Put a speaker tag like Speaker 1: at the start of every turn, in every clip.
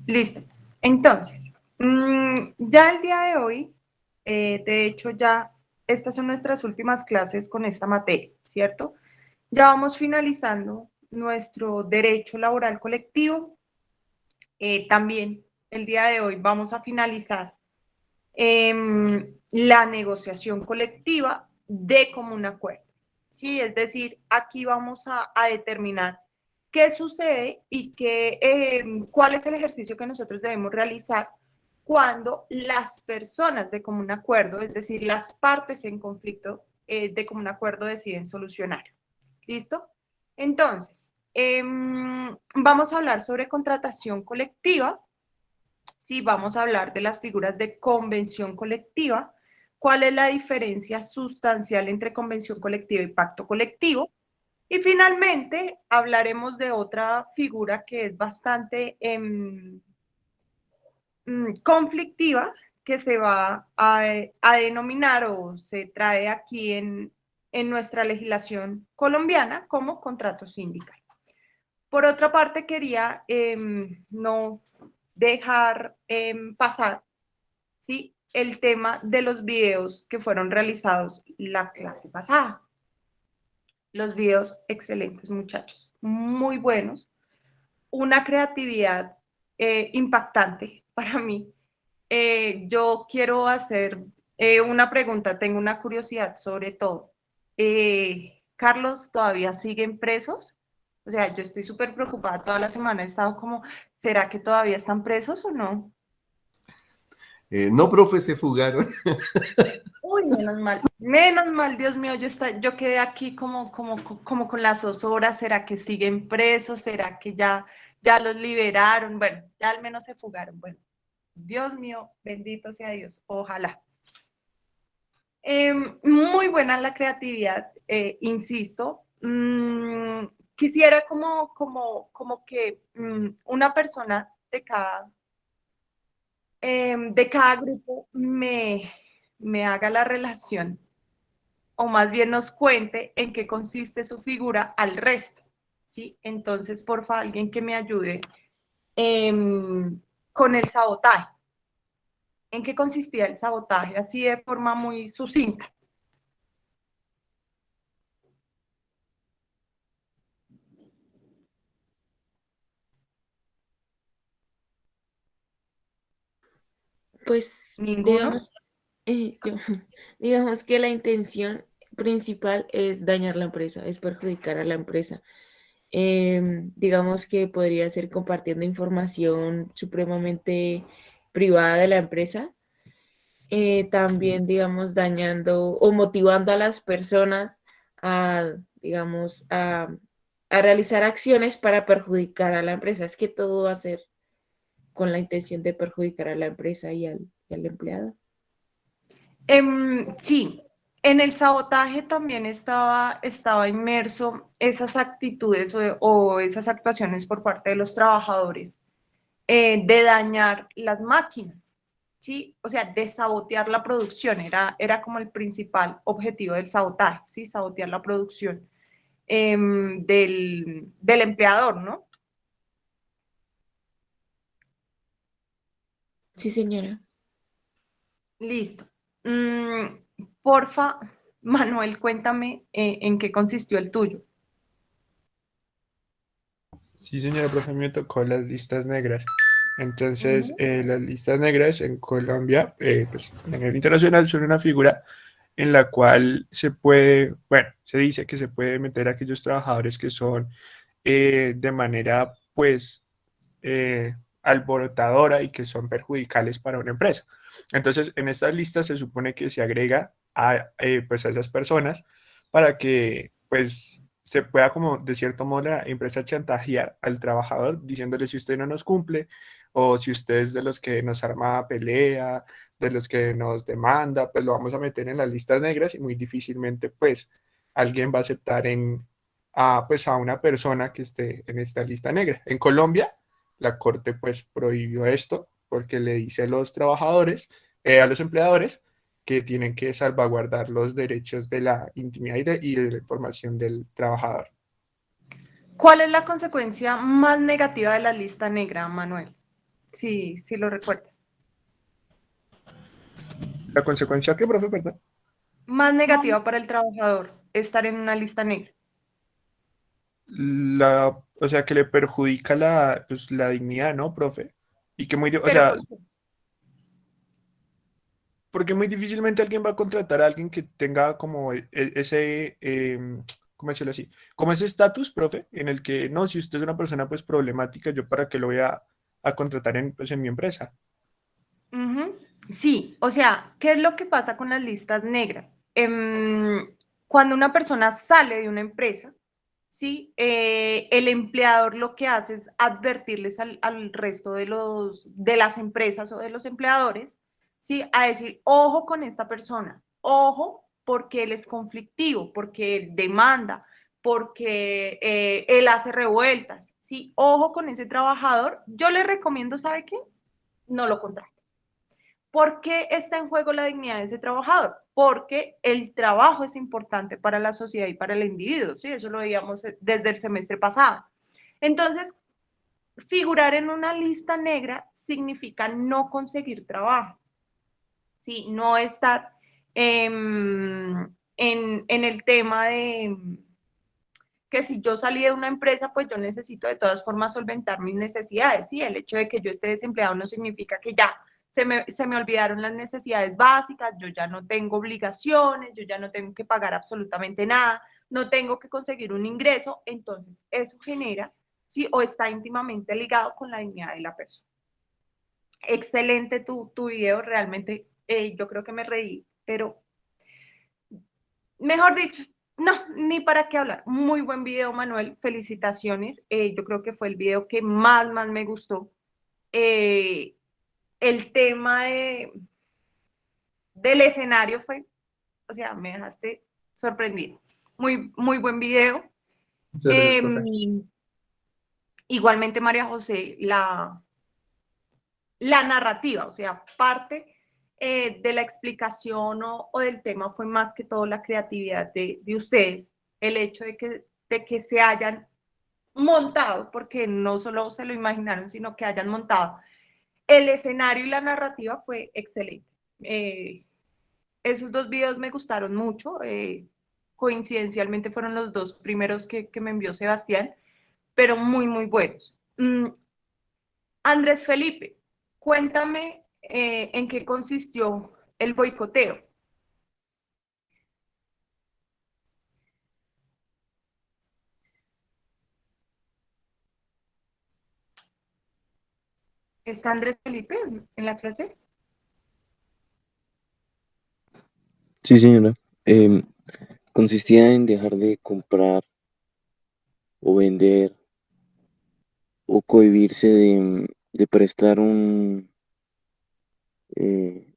Speaker 1: Listo. Entonces, ya el día de hoy, de hecho ya estas son nuestras últimas clases con esta materia, ¿cierto? Ya vamos finalizando nuestro derecho laboral colectivo. También el día de hoy vamos a finalizar la negociación colectiva de común acuerdo. ¿Sí? Es decir, aquí vamos a determinar qué sucede y cuál es el ejercicio que nosotros debemos realizar cuando las personas de común acuerdo, es decir, las partes en conflicto de común acuerdo deciden solucionar. ¿Listo? Entonces, vamos a hablar sobre contratación colectiva. Sí, vamos a hablar de las figuras de convención colectiva, cuál es la diferencia sustancial entre convención colectiva y pacto colectivo. Y finalmente hablaremos de otra figura que es bastante conflictiva, que se va a denominar o se trae aquí en nuestra legislación colombiana como contrato sindical. Por otra parte, quería no dejar pasar, ¿sí?, el tema de los videos que fueron realizados la clase pasada. Los videos excelentes, muchachos, muy buenos, una creatividad impactante para mí. Yo quiero hacer una pregunta, tengo una curiosidad sobre todo. Carlos, ¿todavía siguen presos? O sea, yo estoy súper preocupada, toda la semana he estado como, ¿será que todavía están presos o no?
Speaker 2: No, profe, se fugaron.
Speaker 1: Uy, menos mal, Dios mío, yo quedé aquí como con la zozobra. ¿Será que siguen presos? ¿Será que ya los liberaron? Bueno, ya al menos se fugaron. Bueno, Dios mío, bendito sea Dios, ojalá. Muy buena la creatividad, insisto. Quisiera como que una persona de cada grupo me haga la relación, o más bien nos cuente en qué consiste su figura al resto, ¿sí? Entonces, porfa, alguien que me ayude eh, con el sabotaje. ¿En qué consistía el sabotaje? Así de forma muy sucinta.
Speaker 3: Pues
Speaker 1: ¿Ninguno?
Speaker 3: digamos, yo, digamos que la intención principal es dañar la empresa, es perjudicar a la empresa. Digamos que podría ser compartiendo información supremamente privada de la empresa, también, digamos, dañando o motivando a las personas a, digamos, a realizar acciones para perjudicar a la empresa. Es que todo va a ser con la intención de perjudicar a la empresa y al empleado.
Speaker 1: Sí, en el sabotaje también estaba inmerso esas actitudes o esas actuaciones por parte de los trabajadores de dañar las máquinas, ¿sí? O sea, de sabotear la producción, era como el principal objetivo del sabotaje, ¿sí? Sabotear la producción del empleador, ¿no?
Speaker 3: Sí, señora.
Speaker 1: Listo. Porfa, Manuel, cuéntame en qué consistió el tuyo.
Speaker 4: Sí, señora, profe, a mí me tocó las listas negras. Entonces,
Speaker 1: Ujú.
Speaker 4: las listas negras en Colombia, pues a nivel internacional, son una figura en la cual se puede, bueno, se dice que se puede meter a aquellos trabajadores que son de manera, pues, alborotadora y que son perjudicales para una empresa. Entonces, en estas listas se supone que se agrega pues a esas personas para que, pues, se pueda como de cierto modo la empresa chantajear al trabajador diciéndole si usted no nos cumple o si usted es de los que nos arma pelea, de los que nos demanda, pues lo vamos a meter en las listas negras y muy difícilmente pues alguien va a aceptar pues a una persona que esté en esta lista negra. En Colombia, la corte pues prohibió esto porque le dice a los trabajadores, a los empleadores, que tienen que salvaguardar los derechos de la intimidad y de la información del trabajador.
Speaker 1: ¿Cuál es la consecuencia más negativa de la lista negra, Manuel? Sí, sí lo recuerdas.
Speaker 4: La consecuencia que, profe, perdón.
Speaker 1: Más negativa para el trabajador, estar en una lista negra.
Speaker 4: O sea, que le perjudica pues, la dignidad, ¿no, profe? Y que o
Speaker 1: Pero
Speaker 4: sea,
Speaker 1: ¿por qué?
Speaker 4: porque muy difícilmente alguien va a contratar a alguien que tenga como ese, ¿cómo decirlo así? Como ese estatus, profe, en el que, no, si usted es una persona pues problemática, yo para qué lo voy a contratar pues, en mi empresa.
Speaker 1: Ujú. Sí, o sea, ¿qué es lo que pasa con las listas negras? Cuando una persona sale de una empresa, ¿sí? El empleador lo que hace es advertirles al resto de las empresas o de los empleadores, ¿sí? A decir, ojo con esta persona, ojo porque él es conflictivo, porque él demanda, porque él hace revueltas, ¿sí? Ojo con ese trabajador. Yo le recomiendo, ¿sabe qué? No lo contrate. ¿Por qué está en juego la dignidad de ese trabajador? Porque el trabajo es importante para la sociedad y para el individuo, ¿sí? Eso lo veíamos desde el semestre pasado. Entonces, figurar en una lista negra significa no conseguir trabajo, ¿sí? No estar en el tema de que si yo salí de una empresa, pues yo necesito de todas formas solventar mis necesidades, ¿sí? El hecho de que yo esté desempleado no significa que ya se me olvidaron las necesidades básicas, yo ya no tengo obligaciones, yo ya no tengo que pagar absolutamente nada, no tengo que conseguir un ingreso, entonces eso genera, ¿sí? O está íntimamente ligado con la dignidad de la persona. Excelente tu video, realmente yo creo que me reí, pero mejor dicho, no, ni para qué hablar. Muy buen video, Manuel. Felicitaciones. Yo creo que fue el video que más me gustó. Eh, el tema del escenario fue, o sea, me dejaste sorprendido. Muy buen video.
Speaker 4: Muchas gracias,
Speaker 1: Eh,
Speaker 4: profe.
Speaker 1: igualmente, María José, la narrativa, o sea, parte de la explicación o del tema fue más que todo la creatividad de ustedes, el hecho de que se hayan montado, porque no solo se lo imaginaron, sino que hayan montado. El escenario y la narrativa fue excelente. Esos dos videos me gustaron mucho. Coincidencialmente fueron los dos primeros que me envió Sebastián, pero muy buenos. Andrés Felipe, cuéntame en qué consistió el boicoteo. ¿Está Andrés Felipe en la clase?
Speaker 5: Sí, señora. Em, Consistía en dejar de comprar o vender o cohibirse de prestar eh,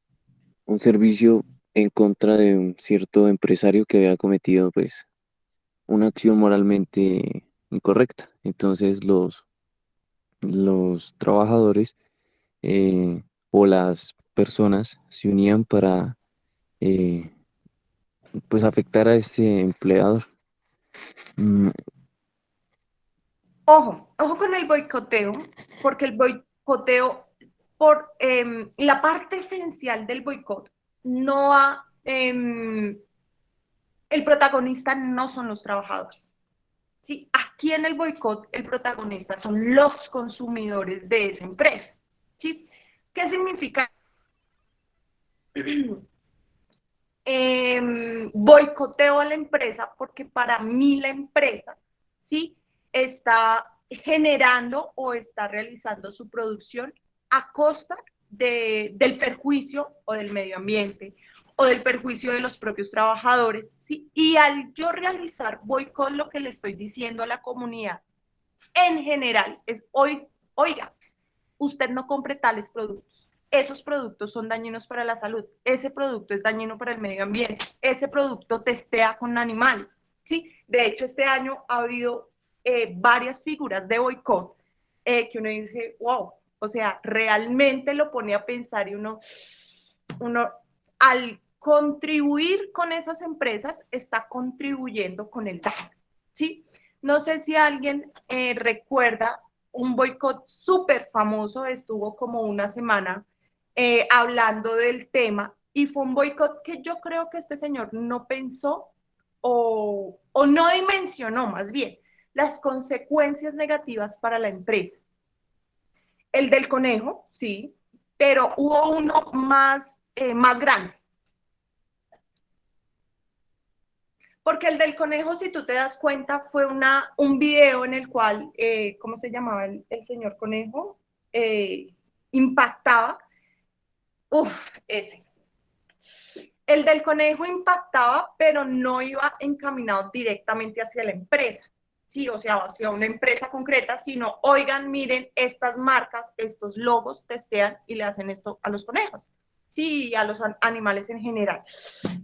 Speaker 5: un servicio en contra de un cierto empresario que había cometido pues una acción moralmente incorrecta. Entonces los trabajadores o las personas se unían para eh, pues afectar a este empleador. Mm,
Speaker 1: Ojo con el boicoteo, porque el boicoteo, por la parte esencial del boicot, no ha, el protagonista no son los trabajadores. ¿Sí? Aquí en el boicot, el protagonista son los consumidores de esa empresa. ¿Sí? ¿Qué significa? Boicoteo a la empresa porque para mí la empresa, ¿sí? Está generando o está realizando su producción a costa del perjuicio o del medio ambiente o del perjuicio de los propios trabajadores, ¿sí? Y al yo realizar boicot, lo que le estoy diciendo a la comunidad en general es, oiga, usted no compre tales productos. Esos productos son dañinos para la salud, ese producto es dañino para el medio ambiente, ese producto testea con animales. ¿Sí? De hecho, este año ha habido varias figuras de boicot que uno dice, wow, o sea, realmente lo pone a pensar y uno al contribuir con esas empresas está contribuyendo con el daño. ¿Sí? No sé si alguien recuerda un boicot súper famoso, estuvo como una semana hablando del tema, y fue un boicot que yo creo que este señor no pensó o no dimensionó más bien las consecuencias negativas para la empresa. El del conejo, sí, pero hubo uno más grande. Porque el del conejo, si tú te das cuenta, fue un video en el cual, ¿cómo se llamaba el señor conejo? Impactaba. Ese. El del conejo impactaba, pero no iba encaminado directamente hacia la empresa, sí, o sea, hacia una empresa concreta, sino, oigan, miren, estas marcas, estos logos testean y le hacen esto a los conejos, sí, a los animales en general.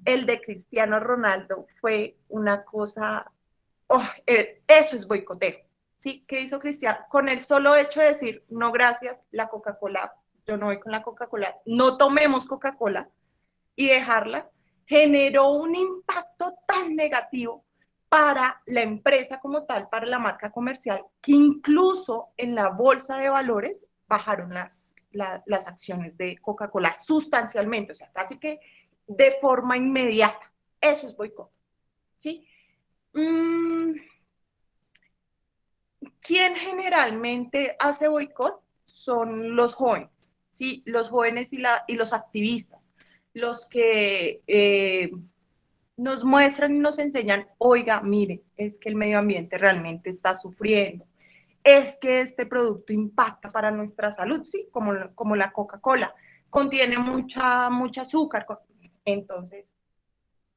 Speaker 1: El de Cristiano Ronaldo fue una cosa, eso es boicoteo, ¿sí? ¿Qué hizo Cristiano? Con el solo hecho de decir, no gracias, la Coca-Cola, yo no voy con la Coca-Cola, no tomemos Coca-Cola, y dejarla, generó un impacto tan negativo para la empresa como tal, para la marca comercial, que incluso en la bolsa de valores bajaron las acciones de Coca-Cola sustancialmente, o sea, casi que de forma inmediata. Eso es boicot, ¿sí? ¿Quién generalmente hace boicot? Son los jóvenes, ¿sí? Los jóvenes y los activistas, los que nos muestran y nos enseñan, oiga, mire, es que el medio ambiente realmente está sufriendo, es que este producto impacta para nuestra salud, sí, como la Coca-Cola, contiene mucha azúcar, entonces,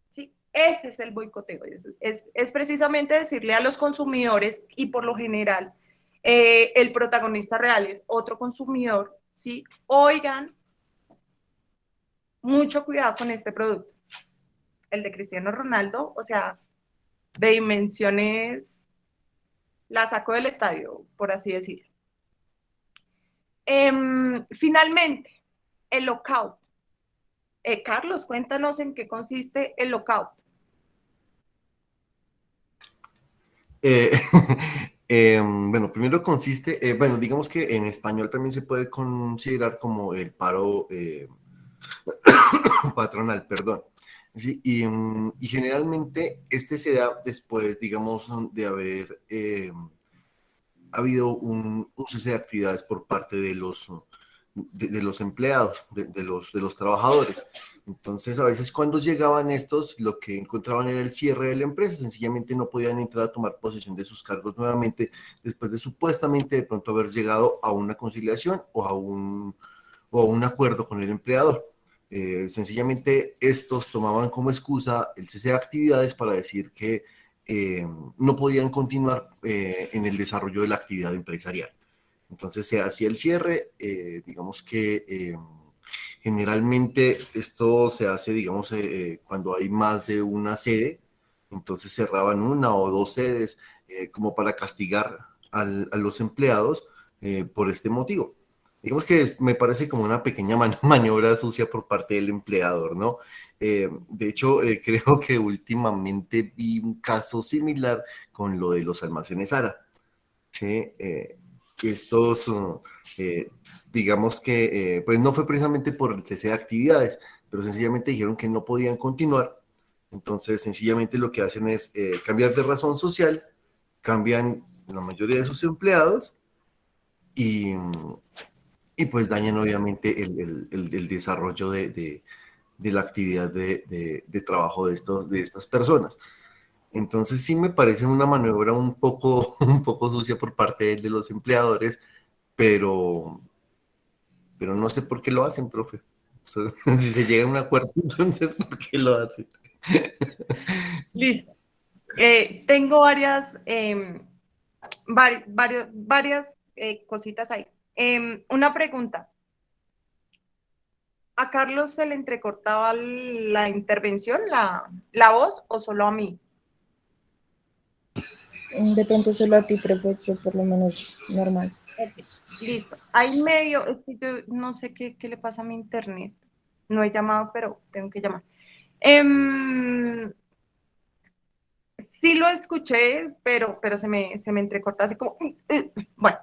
Speaker 1: sí, ese es el boicoteo, es precisamente decirle a los consumidores, y por lo general el protagonista real es otro consumidor, sí, oigan, mucho cuidado con este producto. El de Cristiano Ronaldo, o sea, de dimensiones, la sacó del estadio, por así decirlo. Finalmente, el lockout. Carlos, cuéntanos en qué consiste el lockout.
Speaker 2: Eh, bueno, primero consiste, bueno, digamos que en español también se puede considerar como el paro patronal, perdón. Sí, y generalmente este se da después, digamos, de haber habido un cese de actividades por parte de los empleados, de los trabajadores. Entonces, a veces cuando llegaban estos, lo que encontraban era el cierre de la empresa, sencillamente no podían entrar a tomar posesión de sus cargos nuevamente después de supuestamente de pronto haber llegado a una conciliación o a un acuerdo con el empleador. Sencillamente estos tomaban como excusa el cese de actividades para decir que no podían continuar en el desarrollo de la actividad empresarial. Entonces se hacía el cierre, digamos que generalmente esto se hace, digamos, cuando hay más de una sede, entonces cerraban una o dos sedes como para castigar a los empleados por este motivo. Digamos que me parece como una pequeña maniobra sucia por parte del empleador, ¿no? De hecho, creo que últimamente vi un caso similar con lo de los almacenes Zara, ¿sí? Que estos, eh, digamos que, pues no fue precisamente por el cese de actividades, pero sencillamente dijeron que no podían continuar. Entonces, sencillamente lo que hacen es cambiar de razón social, cambian la mayoría de sus empleados y, y pues dañan obviamente el desarrollo de la actividad de trabajo de estas personas. Entonces sí me parece una maniobra un poco sucia por parte de los empleadores, pero, pero no sé por qué lo hacen, profe. Si se llega a un acuerdo, entonces ¿por qué lo hacen?
Speaker 1: Listo. Tengo varias cositas ahí. Una pregunta. ¿A Carlos se le entrecortaba la intervención, la voz, o solo a mí?
Speaker 6: De pronto solo a ti, profe, yo por lo menos normal.
Speaker 1: Listo. Hay medio, es que yo no sé qué le pasa a mi internet. No he llamado, pero tengo que llamar. Sí lo escuché, pero se me entrecorta así como... Bueno,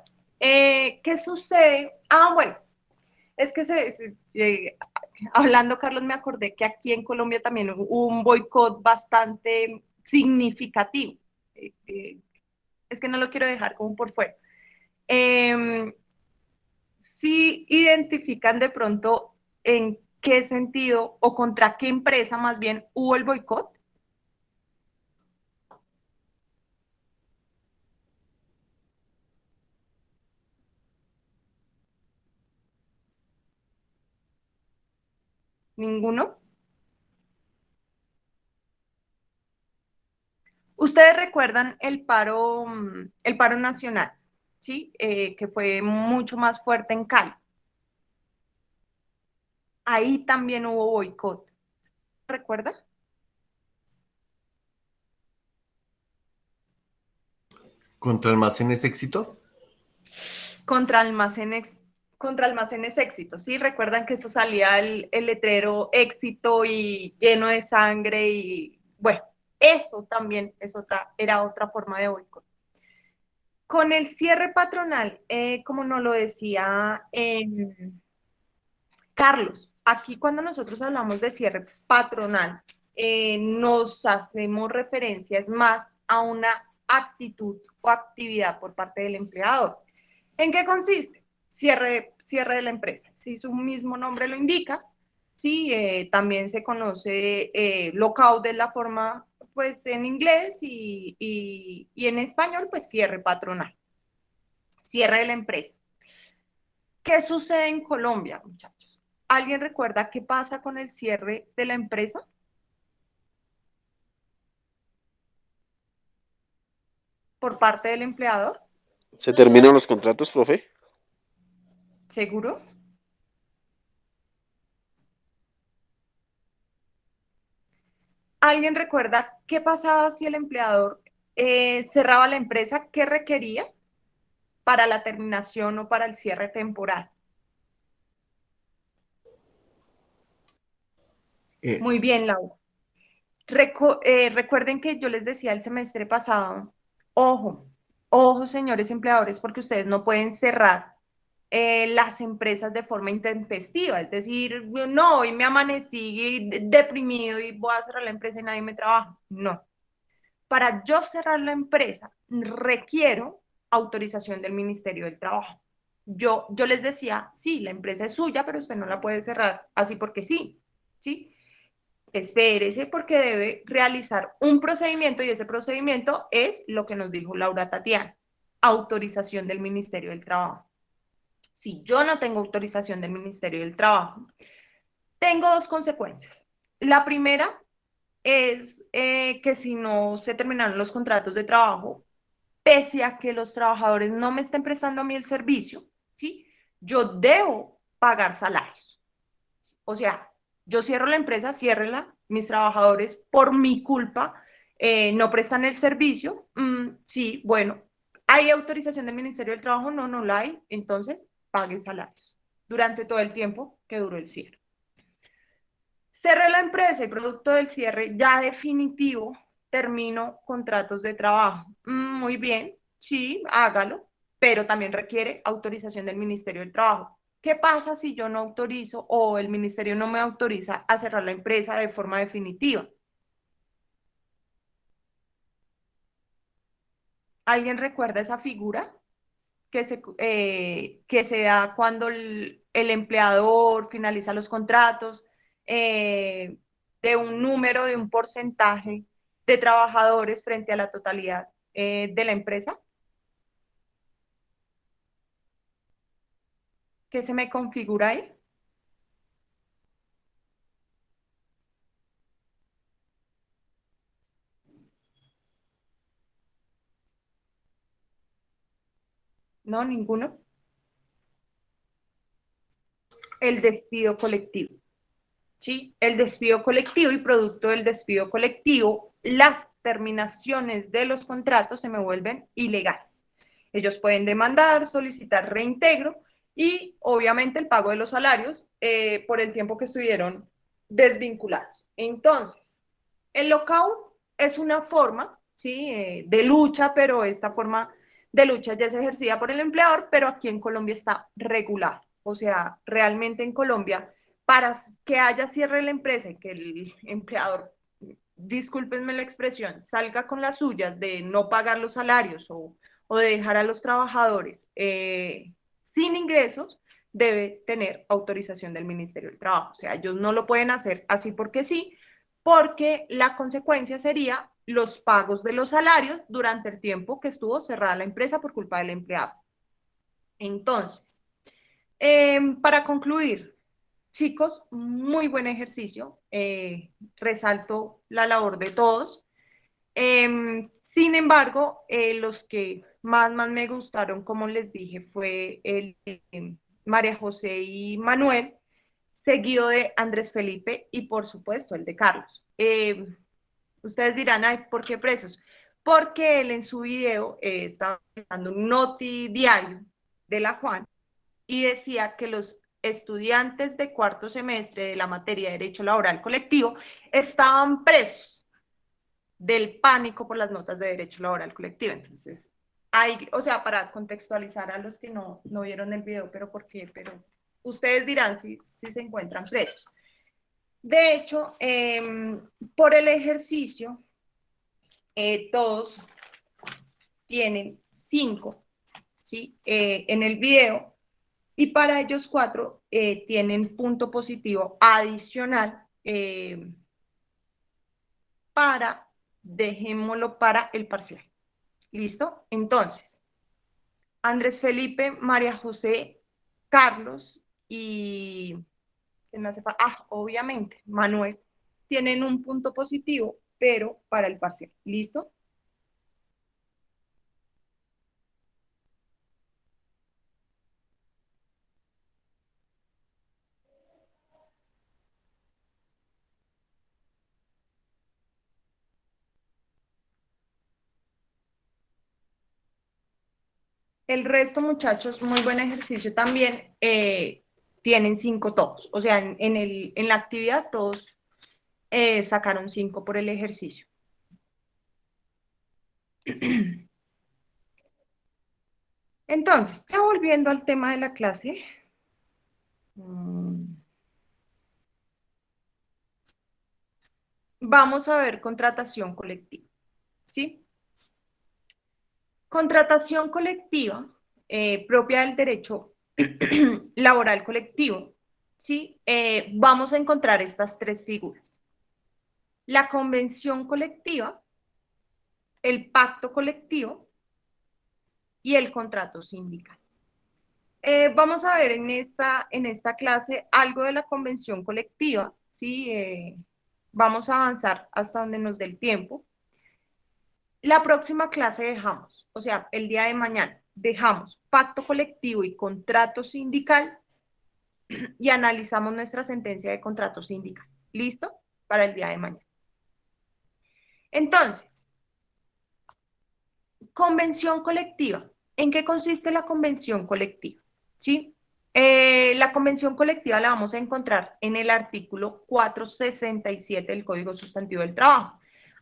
Speaker 1: ¿qué sucede? Ah, bueno, es que hablando, Carlos, me acordé que aquí en Colombia también hubo un boicot bastante significativo. Es que no lo quiero dejar como por fuera. Si identifican de pronto en qué sentido o contra qué empresa más bien hubo el boicot. ¿Ninguno? Ustedes recuerdan el paro nacional, ¿sí? Que fue mucho más fuerte en Cali. Ahí también hubo boicot. ¿Recuerda?
Speaker 2: ¿Contra Almacenes Éxito?
Speaker 1: Contra almacenes, contra almacenes éxito, ¿sí? Recuerdan que eso salía el letrero éxito y lleno de sangre y bueno, eso también era otra forma de boicot. Con el cierre patronal, como nos lo decía Carlos, aquí cuando nosotros hablamos de cierre patronal, nos hacemos referencia, es más, a una actitud o actividad por parte del empleador. ¿En qué consiste? Cierre de la empresa. Si su mismo nombre lo indica, sí, también se conoce lockout de la forma, pues en inglés y en español, pues cierre patronal. Cierre de la empresa. ¿Qué sucede en Colombia, muchachos? ¿Alguien recuerda qué pasa con el cierre de la empresa por parte del empleador?
Speaker 7: ¿Se terminan los contratos, profe?
Speaker 1: ¿Seguro? ¿Alguien recuerda qué pasaba si el empleador cerraba la empresa? ¿Qué requería para la terminación o para el cierre temporal?
Speaker 2: Eh,
Speaker 1: Muy bien, Laura. Recuerden que yo les decía el semestre pasado, ojo, ojo, señores empleadores, porque ustedes no pueden cerrar las empresas de forma intempestiva. Es decir, no, hoy me amanecí deprimido y voy a cerrar la empresa y nadie me trabaja. No. Para yo cerrar la empresa, requiero autorización del Ministerio del Trabajo. Yo les decía, sí, la empresa es suya, pero usted no la puede cerrar así porque sí, ¿sí? Espérese porque debe realizar un procedimiento y ese procedimiento es lo que nos dijo Laura Tatiana, autorización del Ministerio del Trabajo. Si yo no tengo autorización del Ministerio del Trabajo, tengo dos consecuencias. La primera es que si no se terminaron los contratos de trabajo, pese a que los trabajadores no me estén prestando a mí el servicio, ¿sí? Yo debo pagar salarios. O sea, yo cierro la empresa, ciérrela, mis trabajadores por mi culpa no prestan el servicio, sí, bueno, ¿hay autorización del Ministerio del Trabajo? No, no la hay, entonces pague salarios durante todo el tiempo que duró el cierre. Cerré la empresa y producto del cierre ya definitivo, termino contratos de trabajo. Muy bien, sí, hágalo, pero también requiere autorización del Ministerio del Trabajo. ¿Qué pasa si yo no autorizo o el ministerio no me autoriza a cerrar la empresa de forma definitiva? ¿Alguien recuerda esa figura que se da cuando el empleador finaliza los contratos de un número, de un porcentaje de trabajadores frente a la totalidad de la empresa? ¿Qué se me configura ahí? No, ninguno. El despido colectivo. ¿Sí? El despido colectivo y producto del despido colectivo, las terminaciones de los contratos se me vuelven ilegales. Ellos pueden demandar, solicitar reintegro y obviamente el pago de los salarios por el tiempo que estuvieron desvinculados. Entonces, el lockout es una forma, ¿sí? De lucha, pero esta forma de lucha ya es ejercida por el empleador, pero aquí en Colombia está regulado. O sea, realmente en Colombia, para que haya cierre de la empresa y que el empleador, discúlpenme la expresión, salga con las suyas de no pagar los salarios o de dejar a los trabajadores sin ingresos, debe tener autorización del Ministerio del Trabajo. O sea, ellos no lo pueden hacer así porque sí, porque la consecuencia sería los pagos de los salarios durante el tiempo que estuvo cerrada la empresa por culpa del empleado. Entonces, para concluir, chicos, muy buen ejercicio. Resalto la labor de todos. Sin embargo, los que más me gustaron, como les dije, fue el María José y Manuel, seguido de Andrés Felipe y por supuesto el de Carlos. Ustedes dirán, ay, ¿por qué presos? Porque él en su video estaba dando un noti diario de la Juan y decía que los estudiantes de cuarto semestre de la materia de Derecho Laboral Colectivo estaban presos del pánico por las notas de Derecho Laboral Colectivo. Entonces, hay, o sea, para contextualizar a los que no vieron el video, pero ¿por qué? Pero ustedes dirán si se encuentran presos. De hecho, por el ejercicio, todos tienen 5, ¿sí? En el video, y para ellos 4 tienen punto positivo adicional dejémoslo para el parcial. ¿Listo? Entonces, Andrés Felipe, María José, Carlos y, ¿quién me hace falta? Obviamente, Manuel, tienen un punto positivo, pero para el parcial. ¿Listo? El resto, muchachos, muy buen ejercicio también. Tienen 5 todos. O sea, en la actividad todos sacaron 5 por el ejercicio. Entonces, ya volviendo al tema de la clase. Vamos a ver contratación colectiva. ¿Sí? Contratación colectiva propia del derecho laboral colectivo, ¿sí? Vamos a encontrar estas 3 figuras. La convención colectiva, el pacto colectivo y el contrato sindical. Vamos a ver en esta clase algo de la convención colectiva, ¿sí? Vamos a avanzar hasta donde nos dé el tiempo. La próxima clase dejamos, o sea, el día de mañana, dejamos pacto colectivo y contrato sindical y analizamos nuestra sentencia de contrato sindical. ¿Listo? Para el día de mañana. Entonces, convención colectiva. ¿En qué consiste la convención colectiva? ¿Sí? La convención colectiva la vamos a encontrar en el artículo 467 del Código Sustantivo del Trabajo.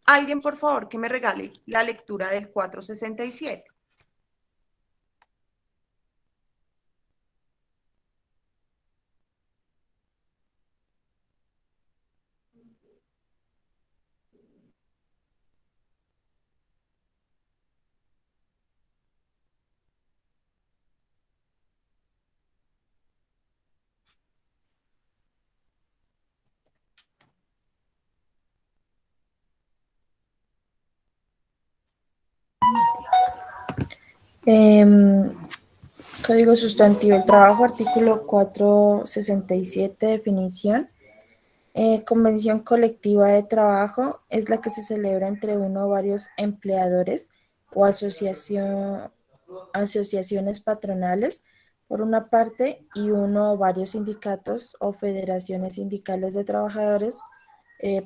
Speaker 1: Alguien, por favor, que me regale la lectura del 467.
Speaker 6: Em, Código Sustantivo del Trabajo, artículo 467, definición. Convención colectiva de trabajo es la que se celebra entre uno o varios empleadores o asociaciones patronales, por una parte, y uno o varios sindicatos o federaciones sindicales de trabajadores,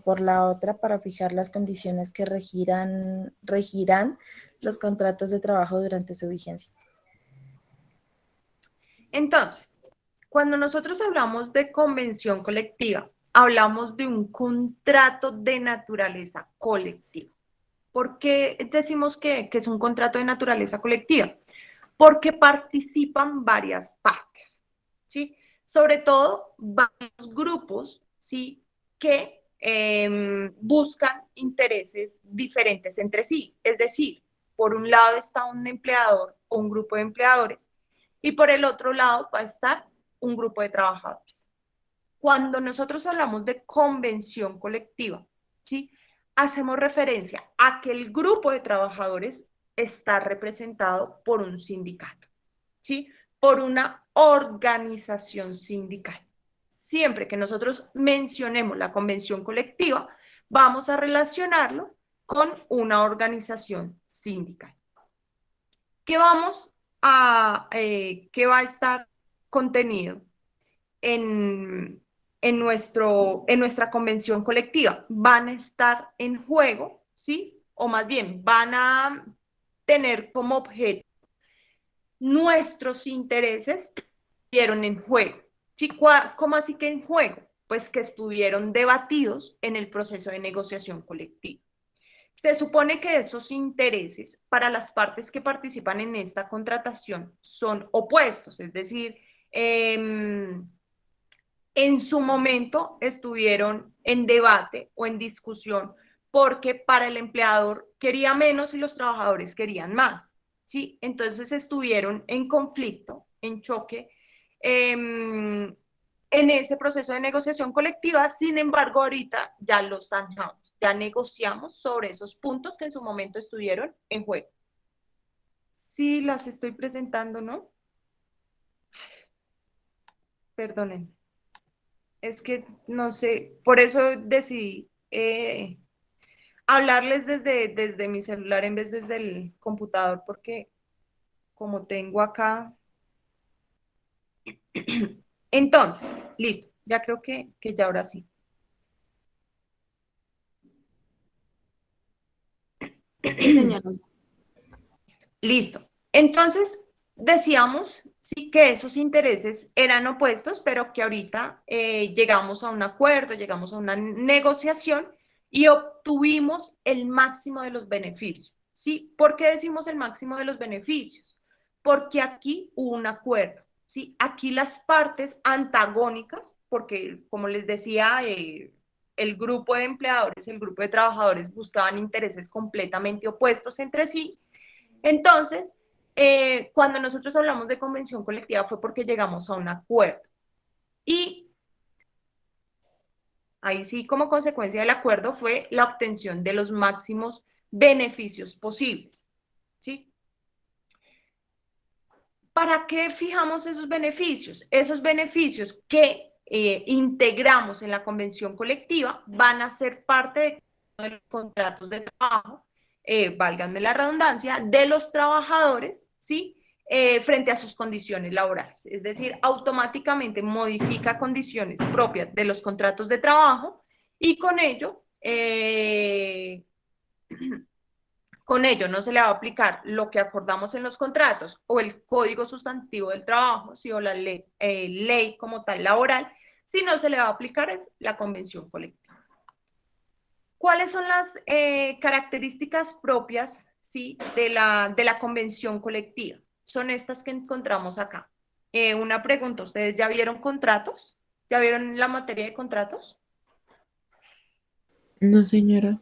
Speaker 6: por la otra, para fijar las condiciones que regirán los contratos de trabajo durante su vigencia.
Speaker 1: Entonces, cuando nosotros hablamos de convención colectiva, hablamos de un contrato de naturaleza colectiva. ¿Por qué decimos que es un contrato de naturaleza colectiva? Porque participan varias partes, ¿sí? Sobre todo varios grupos, ¿sí? Que buscan intereses diferentes entre sí. Es decir, por un lado está un empleador o un grupo de empleadores y por el otro lado va a estar un grupo de trabajadores. Cuando nosotros hablamos de convención colectiva, ¿sí? Hacemos referencia a que el grupo de trabajadores está representado por un sindicato, ¿sí? Por una organización sindical. Siempre que nosotros mencionemos la convención colectiva, vamos a relacionarlo con una organización sindical. ¿Qué qué va a estar contenido en nuestra convención colectiva? Van a estar en juego, ¿sí? O más bien, van a tener como objeto nuestros intereses estuvieron en juego. ¿Sí? ¿Cómo así que en juego? Pues que estuvieron debatidos en el proceso de negociación colectiva. Se supone que esos intereses para las partes que participan en esta contratación son opuestos, es decir, en su momento estuvieron en debate o en discusión porque para el empleador quería menos y los trabajadores querían más, ¿sí? Entonces estuvieron en conflicto, en choque, en ese proceso de negociación colectiva. Sin embargo, ahorita ya los zanjamos, ya negociamos sobre esos puntos que en su momento estuvieron en juego. Sí, las estoy presentando, ¿no? Perdonen. Es que no sé, por eso decidí hablarles desde mi celular en vez desde el computador, porque como tengo acá. Entonces, listo, ya creo que ya ahora sí.
Speaker 6: Sí, señora.
Speaker 1: Listo. Entonces, decíamos sí que esos intereses eran opuestos, pero que ahorita llegamos a un acuerdo, llegamos a una negociación y obtuvimos el máximo de los beneficios. ¿Sí? ¿Por qué decimos el máximo de los beneficios? Porque aquí hubo un acuerdo. ¿Sí? Aquí las partes antagónicas, porque como les decía, el grupo de empleadores, el grupo de trabajadores buscaban intereses completamente opuestos entre sí. Entonces, cuando nosotros hablamos de convención colectiva fue porque llegamos a un acuerdo. Y ahí sí, como consecuencia del acuerdo, fue la obtención de los máximos beneficios posibles. ¿Sí? ¿Para qué fijamos esos beneficios? Esos beneficios que integramos en la convención colectiva van a ser parte de los contratos de trabajo, válganme la redundancia, de los trabajadores, ¿sí? Frente a sus condiciones laborales. Es decir, automáticamente modifica condiciones propias de los contratos de trabajo y con ello no se le va a aplicar lo que acordamos en los contratos o el código sustantivo del trabajo, ¿sí? O la ley como tal laboral, sino se le va a aplicar es la convención colectiva. ¿Cuáles son las características propias, ¿sí? de la convención colectiva? Son estas que encontramos acá. Una pregunta, ¿ustedes ya vieron contratos? ¿Ya vieron la materia de contratos?
Speaker 3: No, señora.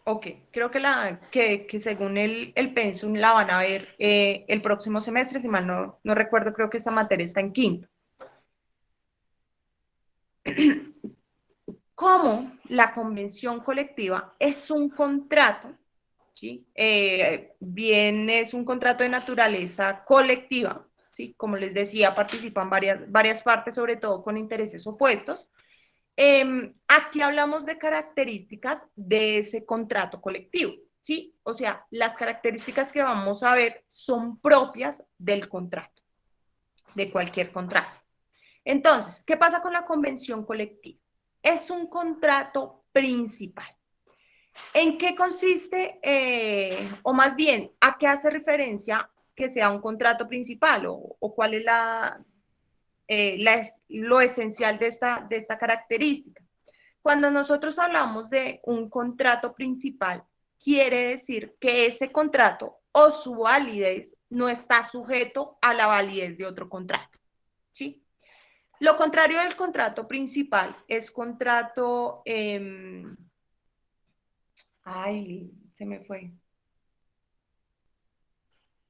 Speaker 1: Ok, creo que según el pensum la van a ver el próximo semestre, si mal no recuerdo, creo que esa materia está en quinto. Como la convención colectiva es un contrato, ¿sí? Bien es un contrato de naturaleza colectiva, ¿sí? Como les decía, participan varias partes, sobre todo con intereses opuestos. Aquí hablamos de características de ese contrato colectivo, ¿sí? O sea, las características que vamos a ver son propias del contrato, de cualquier contrato. Entonces, ¿qué pasa con la convención colectiva? Es un contrato principal. ¿En qué consiste, o más bien, a qué hace referencia que sea un contrato principal o cuál es lo esencial de esta característica? Cuando nosotros hablamos de un contrato principal, quiere decir que ese contrato o su validez no está sujeto a la validez de otro contrato, ¿sí? Lo contrario del contrato principal es contrato, ay, se me fue,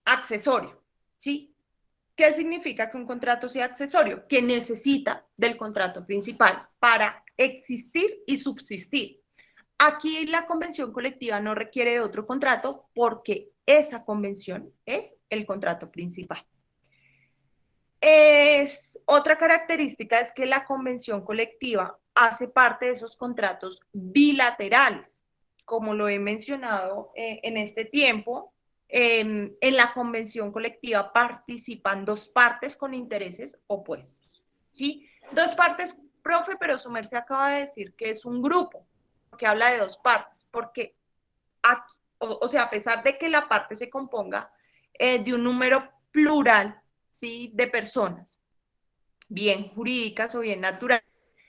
Speaker 1: accesorio, ¿sí? ¿Qué significa que un contrato sea accesorio? Que necesita del contrato principal para existir y subsistir. Aquí la convención colectiva no requiere de otro contrato porque esa convención es el contrato principal. Otra característica es que la convención colectiva hace parte de esos contratos bilaterales. Como lo he mencionado en este tiempo, en la convención colectiva participan dos partes con intereses opuestos, ¿sí? Dos partes, profe, pero su merced acaba de decir que es un grupo, porque habla de dos partes, porque aquí, o sea, a pesar de que la parte se componga de un número plural, ¿sí? De personas, bien jurídicas o bien naturales,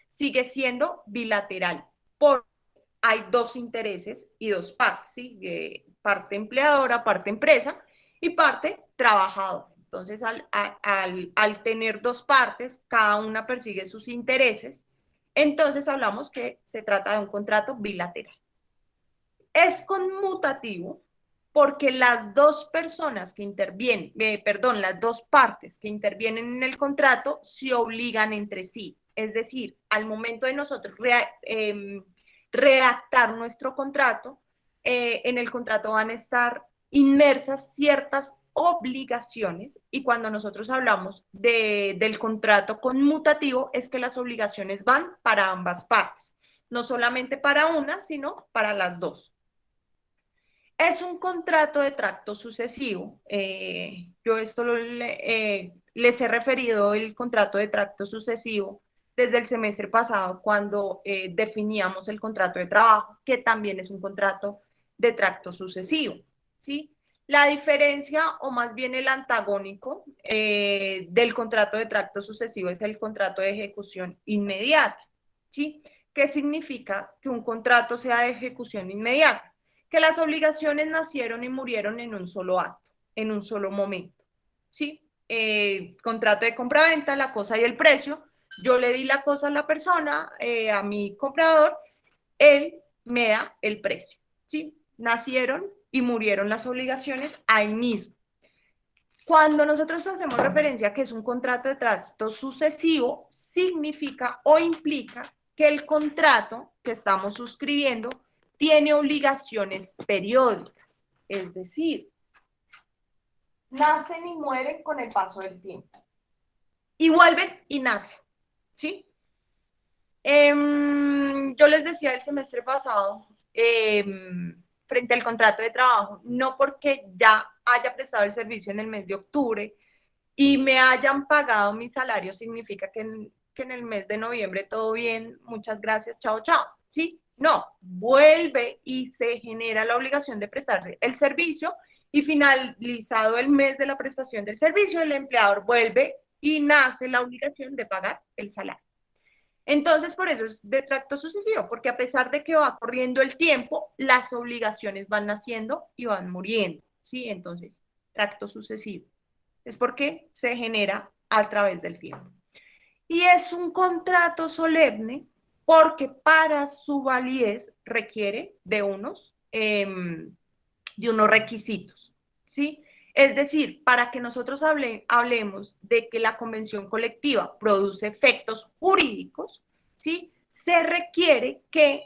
Speaker 1: sigue siendo bilateral, porque hay dos intereses y dos partes, ¿sí? Parte empleadora, parte empresa y parte trabajador. Entonces, al tener dos partes, cada una persigue sus intereses, entonces hablamos que se trata de un contrato bilateral. Es conmutativo porque las dos personas que intervienen, las dos partes que intervienen en el contrato se obligan entre sí. Es decir, al momento de nosotros redactar nuestro contrato, en el contrato van a estar inmersas ciertas obligaciones y cuando nosotros hablamos del contrato conmutativo es que las obligaciones van para ambas partes, no solamente para una, sino para las dos. Es un contrato de tracto sucesivo. Yo esto les he referido el contrato de tracto sucesivo desde el semestre pasado cuando definíamos el contrato de trabajo, que también es un contrato de tracto sucesivo, ¿sí? La diferencia, o más bien el antagónico del contrato de tracto sucesivo es el contrato de ejecución inmediata, ¿sí? ¿Qué significa que un contrato sea de ejecución inmediata? Que las obligaciones nacieron y murieron en un solo acto, en un solo momento, ¿sí? Contrato de compraventa, la cosa y el precio, yo le di la cosa a la persona, a mi comprador, él me da el precio, ¿sí? Nacieron y murieron las obligaciones ahí mismo. Cuando nosotros hacemos referencia a que es un contrato de trato sucesivo, significa o implica que el contrato que estamos suscribiendo tiene obligaciones periódicas, es decir, nacen y mueren con el paso del tiempo. Y vuelven y nacen, ¿sí? Yo les decía el semestre pasado, frente al contrato de trabajo, no porque ya haya prestado el servicio en el mes de octubre y me hayan pagado mi salario, significa que en el mes de noviembre todo bien, muchas gracias, chao, chao, ¿sí? No, vuelve y se genera la obligación de prestarse el servicio y finalizado el mes de la prestación del servicio, el empleador vuelve y nace la obligación de pagar el salario. Entonces, por eso es de tracto sucesivo, porque a pesar de que va corriendo el tiempo, las obligaciones van naciendo y van muriendo, ¿sí? Entonces, tracto sucesivo. Es porque se genera a través del tiempo. Y es un contrato solemne porque para su validez requiere de unos requisitos, ¿sí? Es decir, para que nosotros hablemos de que la convención colectiva produce efectos jurídicos, ¿sí? Se requiere que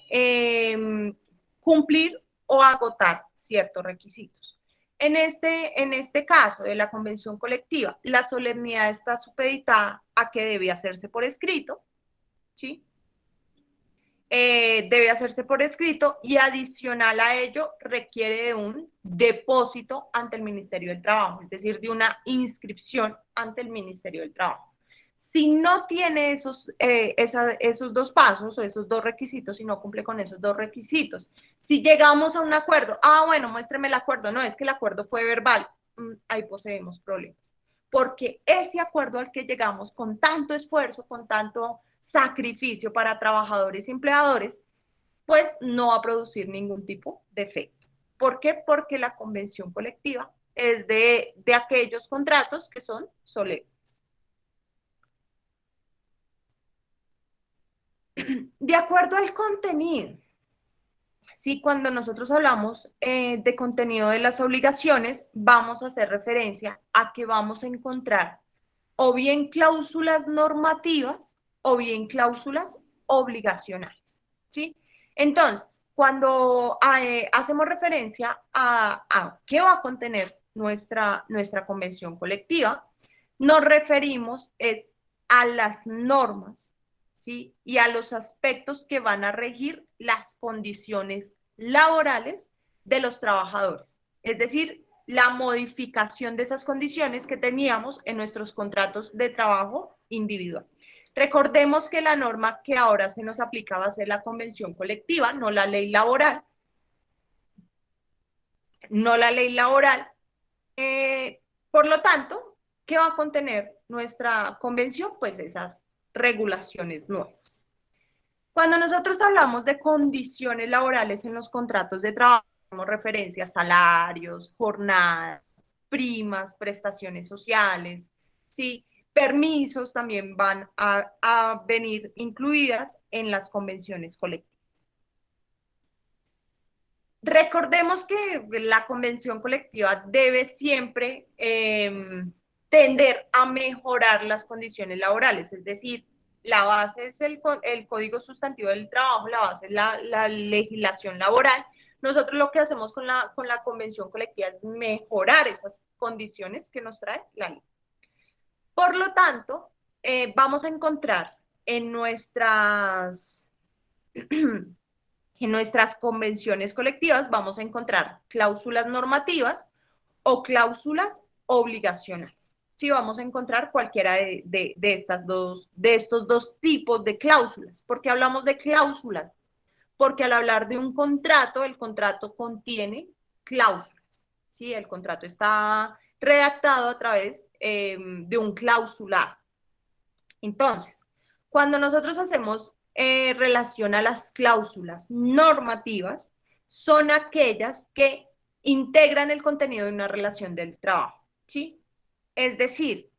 Speaker 1: cumplir o agotar ciertos requisitos. En este caso de la convención colectiva, la solemnidad está supeditada a que debe hacerse por escrito, ¿sí? Debe hacerse por escrito y adicional a ello requiere de un depósito ante el Ministerio del Trabajo, es decir, de una inscripción ante el Ministerio del Trabajo. Si no tiene esos dos pasos o esos dos requisitos, si no cumple con esos dos requisitos, si llegamos a un acuerdo, bueno, muéstreme el acuerdo, no, es que el acuerdo fue verbal, ahí poseemos problemas, porque ese acuerdo al que llegamos con tanto esfuerzo, con tanto sacrificio para trabajadores y empleadores, pues no va a producir ningún tipo de efecto, ¿Por qué? Porque la convención colectiva es de aquellos contratos que son solemnes. De acuerdo al contenido, sí, cuando nosotros hablamos de contenido de las obligaciones, vamos a hacer referencia a que vamos a encontrar o bien cláusulas normativas o bien cláusulas obligacionales, ¿sí? Entonces, cuando hacemos referencia a qué va a contener nuestra convención colectiva, nos referimos a las normas, ¿sí? Y a los aspectos que van a regir las condiciones laborales de los trabajadores. Es decir, la modificación de esas condiciones que teníamos en nuestros contratos de trabajo individual. Recordemos que la norma que ahora se nos aplica va a ser la convención colectiva, no la ley laboral. No la ley laboral. Por lo tanto, ¿qué va a contener nuestra convención? Pues esas regulaciones nuevas. Cuando nosotros hablamos de condiciones laborales en los contratos de trabajo, hacemos referencia a salarios, jornadas, primas, prestaciones sociales, ¿sí? Permisos también van a venir incluidas en las convenciones colectivas. Recordemos que la convención colectiva debe siempre tender a mejorar las condiciones laborales, es decir, la base es el Código Sustantivo del Trabajo, la base es la legislación laboral. Nosotros lo que hacemos con la convención colectiva es mejorar esas condiciones que nos trae la ley. Por lo tanto, vamos a encontrar en nuestras convenciones colectivas, vamos a encontrar cláusulas normativas o cláusulas obligacionales. Sí, vamos a encontrar cualquiera de estos dos tipos de cláusulas. ¿Por qué hablamos de cláusulas? Porque al hablar de un contrato, el contrato contiene cláusulas. ¿Sí? El contrato está redactado a través de un clausulado. Entonces, cuando nosotros hacemos relación a las cláusulas normativas, son aquellas que integran el contenido de una relación del trabajo, ¿sí? Es decir,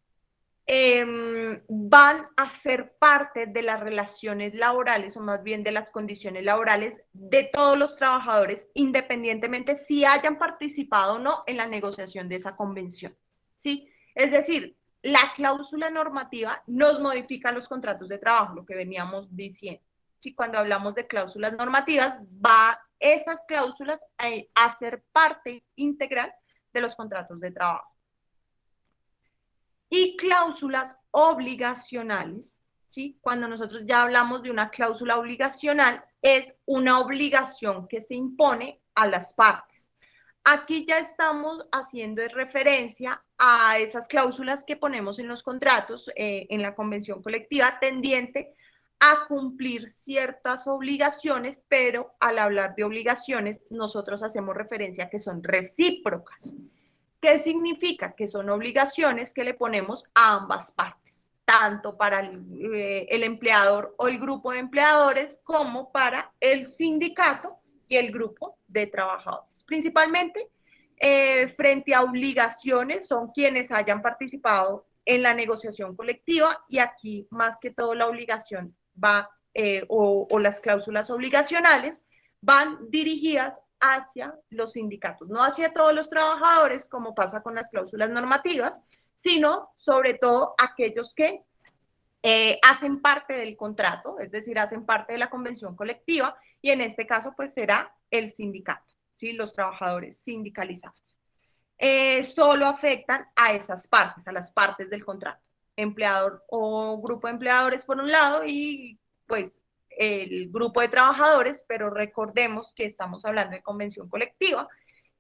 Speaker 1: van a ser parte de las relaciones laborales, o más bien de las condiciones laborales de todos los trabajadores, independientemente si hayan participado o no en la negociación de esa convención, ¿sí? Es decir, la cláusula normativa nos modifica los contratos de trabajo, lo que veníamos diciendo. ¿Sí? Cuando hablamos de cláusulas normativas, esas cláusulas a ser parte integral de los contratos de trabajo. Y cláusulas obligacionales, ¿sí? Cuando nosotros ya hablamos de una cláusula obligacional, es una obligación que se impone a las partes. Aquí ya estamos haciendo referencia a esas cláusulas que ponemos en los contratos, en la convención colectiva, tendiente a cumplir ciertas obligaciones, pero al hablar de obligaciones, nosotros hacemos referencia a que son recíprocas. ¿Qué significa? Que son obligaciones que le ponemos a ambas partes, tanto para el empleador o el grupo de empleadores como para el sindicato y el grupo de trabajadores. Principalmente frente a obligaciones son quienes hayan participado en la negociación colectiva y aquí más que todo la obligación va o las cláusulas obligacionales van dirigidas hacia los sindicatos, no hacia todos los trabajadores, como pasa con las cláusulas normativas, sino sobre todo aquellos que hacen parte del contrato, es decir, hacen parte de la convención colectiva, y en este caso, pues será el sindicato, ¿sí? Los trabajadores sindicalizados. Solo afectan a esas partes, a las partes del contrato, empleador o grupo de empleadores por un lado y pues el grupo de trabajadores, pero recordemos que estamos hablando de convención colectiva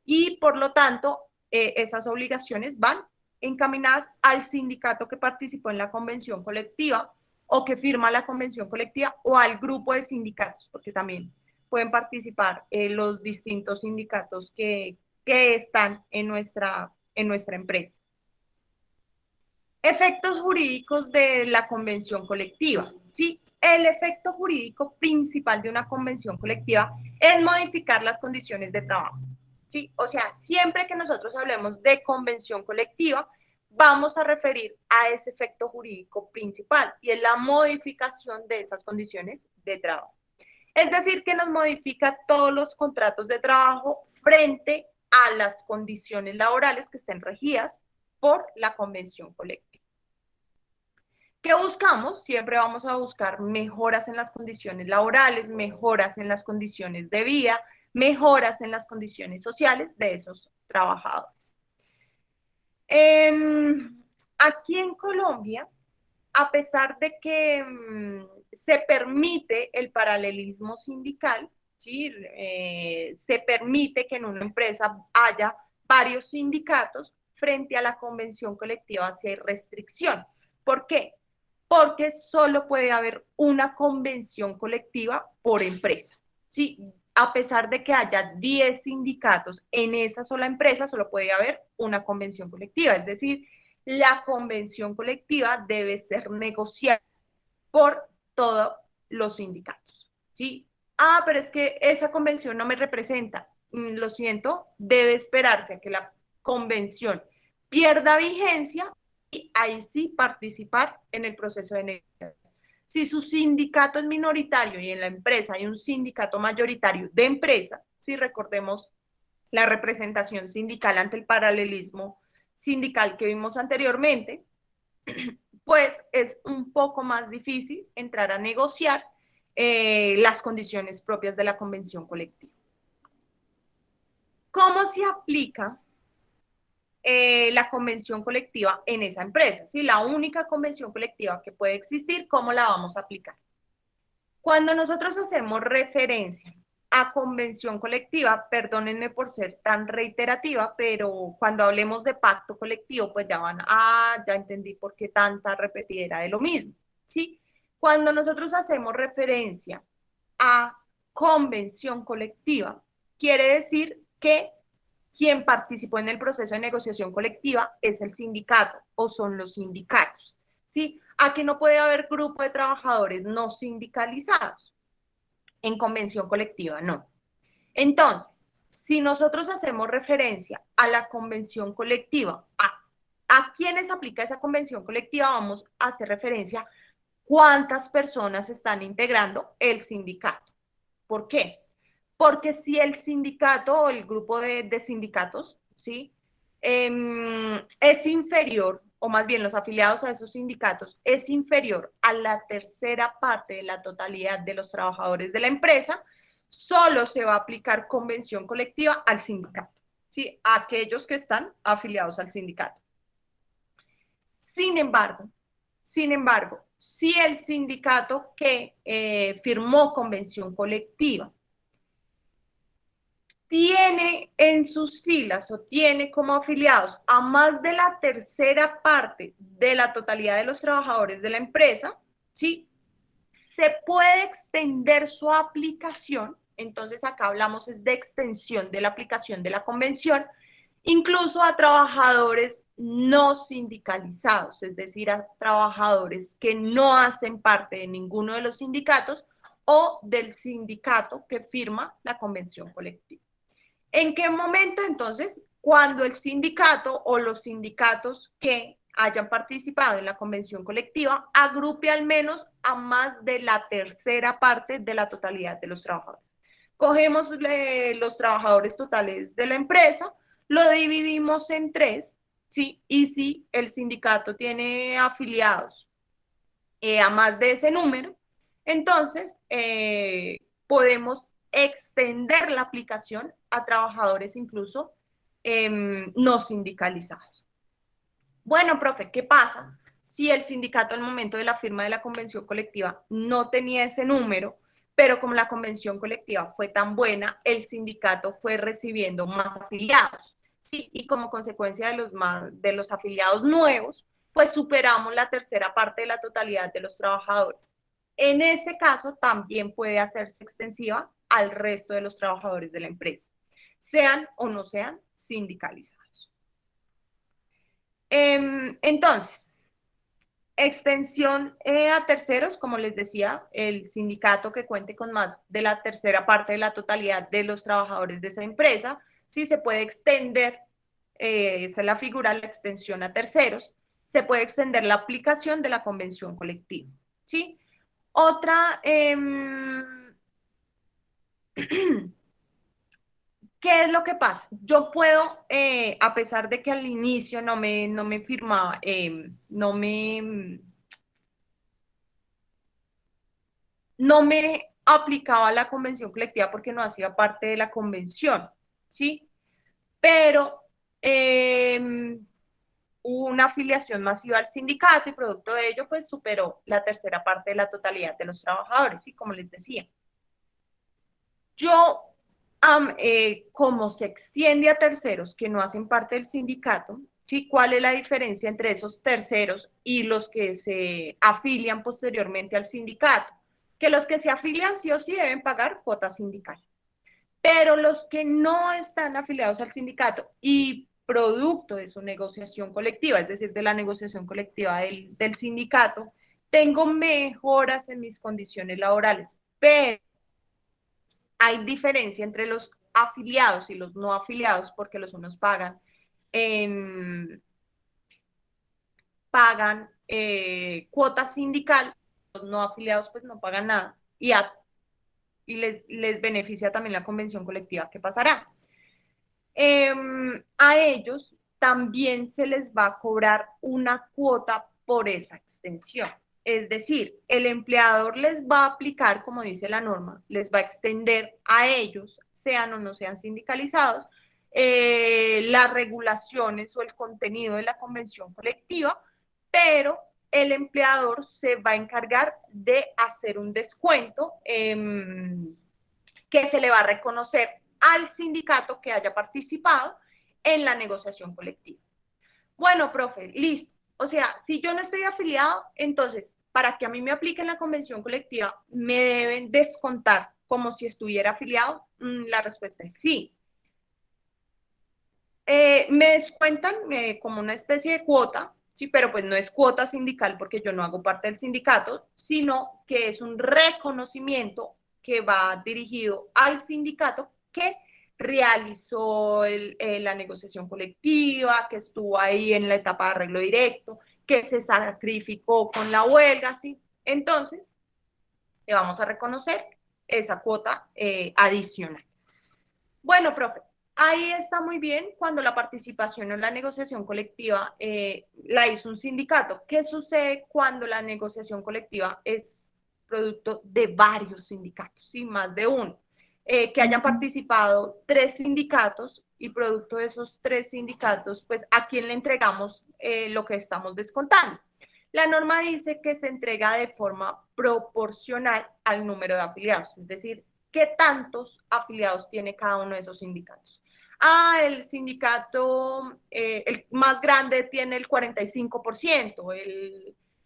Speaker 1: y por lo tanto esas obligaciones van encaminadas al sindicato que participó en la convención colectiva o que firma la convención colectiva o al grupo de sindicatos, porque también pueden participar los distintos sindicatos que están en nuestra empresa. Efectos jurídicos de la convención colectiva, ¿sí? El efecto jurídico principal de una convención colectiva es modificar las condiciones de trabajo. ¿sí? O sea, siempre que nosotros hablemos de convención colectiva, vamos a referir a ese efecto jurídico principal y es la modificación de esas condiciones de trabajo. Es decir, que nos modifica todos los contratos de trabajo frente a las condiciones laborales que estén regidas por la convención colectiva. ¿Qué buscamos? Siempre vamos a buscar mejoras en las condiciones laborales, mejoras en las condiciones de vida, mejoras en las condiciones sociales de esos trabajadores. Aquí en Colombia, a pesar de que se permite el paralelismo sindical, ¿sí? Se permite que en una empresa haya varios sindicatos, frente a la convención colectiva sí hay restricción. ¿Por qué? Porque solo puede haber una convención colectiva por empresa, ¿sí? A pesar de que haya 10 sindicatos en esa sola empresa, solo puede haber una convención colectiva, es decir, la convención colectiva debe ser negociada por todos los sindicatos, ¿sí? Ah, pero es que esa convención no me representa. Lo siento, debe esperarse a que la convención pierda vigencia y ahí sí participar en el proceso de negociación. Si su sindicato es minoritario y en la empresa hay un sindicato mayoritario de empresa, si recordemos la representación sindical ante el paralelismo sindical que vimos anteriormente, pues es un poco más difícil entrar a negociar las condiciones propias de la convención colectiva. ¿Cómo se aplica la convención colectiva en esa empresa? ¿Sí? La única convención colectiva que puede existir, ¿cómo la vamos a aplicar? Cuando nosotros hacemos referencia a convención colectiva, perdónenme por ser tan reiterativa, pero cuando hablemos de pacto colectivo, pues ya van, ya entendí por qué tanta repetidera de lo mismo, ¿sí? Cuando nosotros hacemos referencia a convención colectiva, quiere decir que quien participó en el proceso de negociación colectiva es el sindicato o son los sindicatos, ¿sí? Aquí no puede haber grupo de trabajadores no sindicalizados. En convención colectiva, no. Entonces, si nosotros hacemos referencia a la convención colectiva, a quiénes aplica esa convención colectiva, vamos a hacer referencia a cuántas personas están integrando el sindicato. ¿Por qué? Porque si el sindicato o el grupo de sindicatos, ¿sí? Es inferior, o más bien los afiliados a esos sindicatos, es inferior a la tercera parte de la totalidad de los trabajadores de la empresa, solo se va a aplicar convención colectiva al sindicato, ¿sí? A aquellos que están afiliados al sindicato. Sin embargo, si el sindicato que firmó convención colectiva tiene en sus filas o tiene como afiliados a más de la tercera parte de la totalidad de los trabajadores de la empresa, ¿sí? Se puede extender su aplicación, entonces acá hablamos es de extensión de la aplicación de la convención, incluso a trabajadores no sindicalizados, es decir, a trabajadores que no hacen parte de ninguno de los sindicatos o del sindicato que firma la convención colectiva. ¿En qué momento entonces? Cuando el sindicato o los sindicatos que hayan participado en la convención colectiva agrupe al menos a más de la tercera parte de la totalidad de los trabajadores. Cogemos los trabajadores totales de la empresa, lo dividimos en 3, ¿sí? Y si el sindicato tiene afiliados a más de ese número, entonces podemos extender la aplicación a trabajadores incluso no sindicalizados. Bueno, profe, ¿qué pasa si el sindicato al momento de la firma de la convención colectiva no tenía ese número, pero como la convención colectiva fue tan buena, el sindicato fue recibiendo más afiliados, ¿sí? Y como consecuencia de los afiliados nuevos, pues superamos la tercera parte de la totalidad de los trabajadores. En ese caso, también puede hacerse extensiva al resto de los trabajadores de la empresa, sean o no sean sindicalizados. Entonces, extensión a terceros, como les decía, el sindicato que cuente con más de la tercera parte de la totalidad de los trabajadores de esa empresa, ¿sí? Se puede extender, esa es la figura, la extensión a terceros, se puede extender la aplicación de la convención colectiva, ¿sí? Otra, ¿qué es lo que pasa? Yo puedo, a pesar de que al inicio no me firmaba, no me aplicaba la convención colectiva porque no hacía parte de la convención, ¿sí? Pero hubo una afiliación masiva al sindicato y producto de ello, pues superó la tercera parte de la totalidad de los trabajadores, ¿sí? Como les decía. Yo, como se extiende a terceros que no hacen parte del sindicato, ¿sí? ¿Cuál es la diferencia entre esos terceros y los que se afilian posteriormente al sindicato? Que los que se afilian sí o sí deben pagar cuota sindical. Pero los que no están afiliados al sindicato y producto de su negociación colectiva, es decir, de la negociación colectiva del sindicato, tengo mejoras en mis condiciones laborales, pero hay diferencia entre los afiliados y los no afiliados, porque los unos pagan cuota sindical, los no afiliados pues no pagan nada y les beneficia también la convención colectiva. ¿Qué pasará? A ellos también se les va a cobrar una cuota por esa extensión. Es decir, el empleador les va a aplicar, como dice la norma, les va a extender a ellos, sean o no sean sindicalizados, las regulaciones o el contenido de la convención colectiva, pero el empleador se va a encargar de hacer un descuento que se le va a reconocer al sindicato que haya participado en la negociación colectiva. Bueno, profe, listo. O sea, si yo no estoy afiliado, entonces, para que a mí me apliquen la convención colectiva, ¿me deben descontar como si estuviera afiliado? La respuesta es sí. Me descuentan como una especie de cuota, sí, pero pues no es cuota sindical porque yo no hago parte del sindicato, sino que es un reconocimiento que va dirigido al sindicato que realizó la negociación colectiva, que estuvo ahí en la etapa de arreglo directo, que se sacrificó con la huelga, ¿sí? Entonces, le vamos a reconocer esa cuota adicional. Bueno, profe, ahí está muy bien cuando la participación en la negociación colectiva la hizo un sindicato. ¿Qué sucede cuando la negociación colectiva es producto de varios sindicatos, ¿sí? Más de uno? Que hayan participado 3 sindicatos y producto de esos 3 sindicatos, pues a quién le entregamos lo que estamos descontando. La norma dice que se entrega de forma proporcional al número de afiliados, es decir, qué tantos afiliados tiene cada uno de esos sindicatos. El sindicato, el más grande tiene el 45%,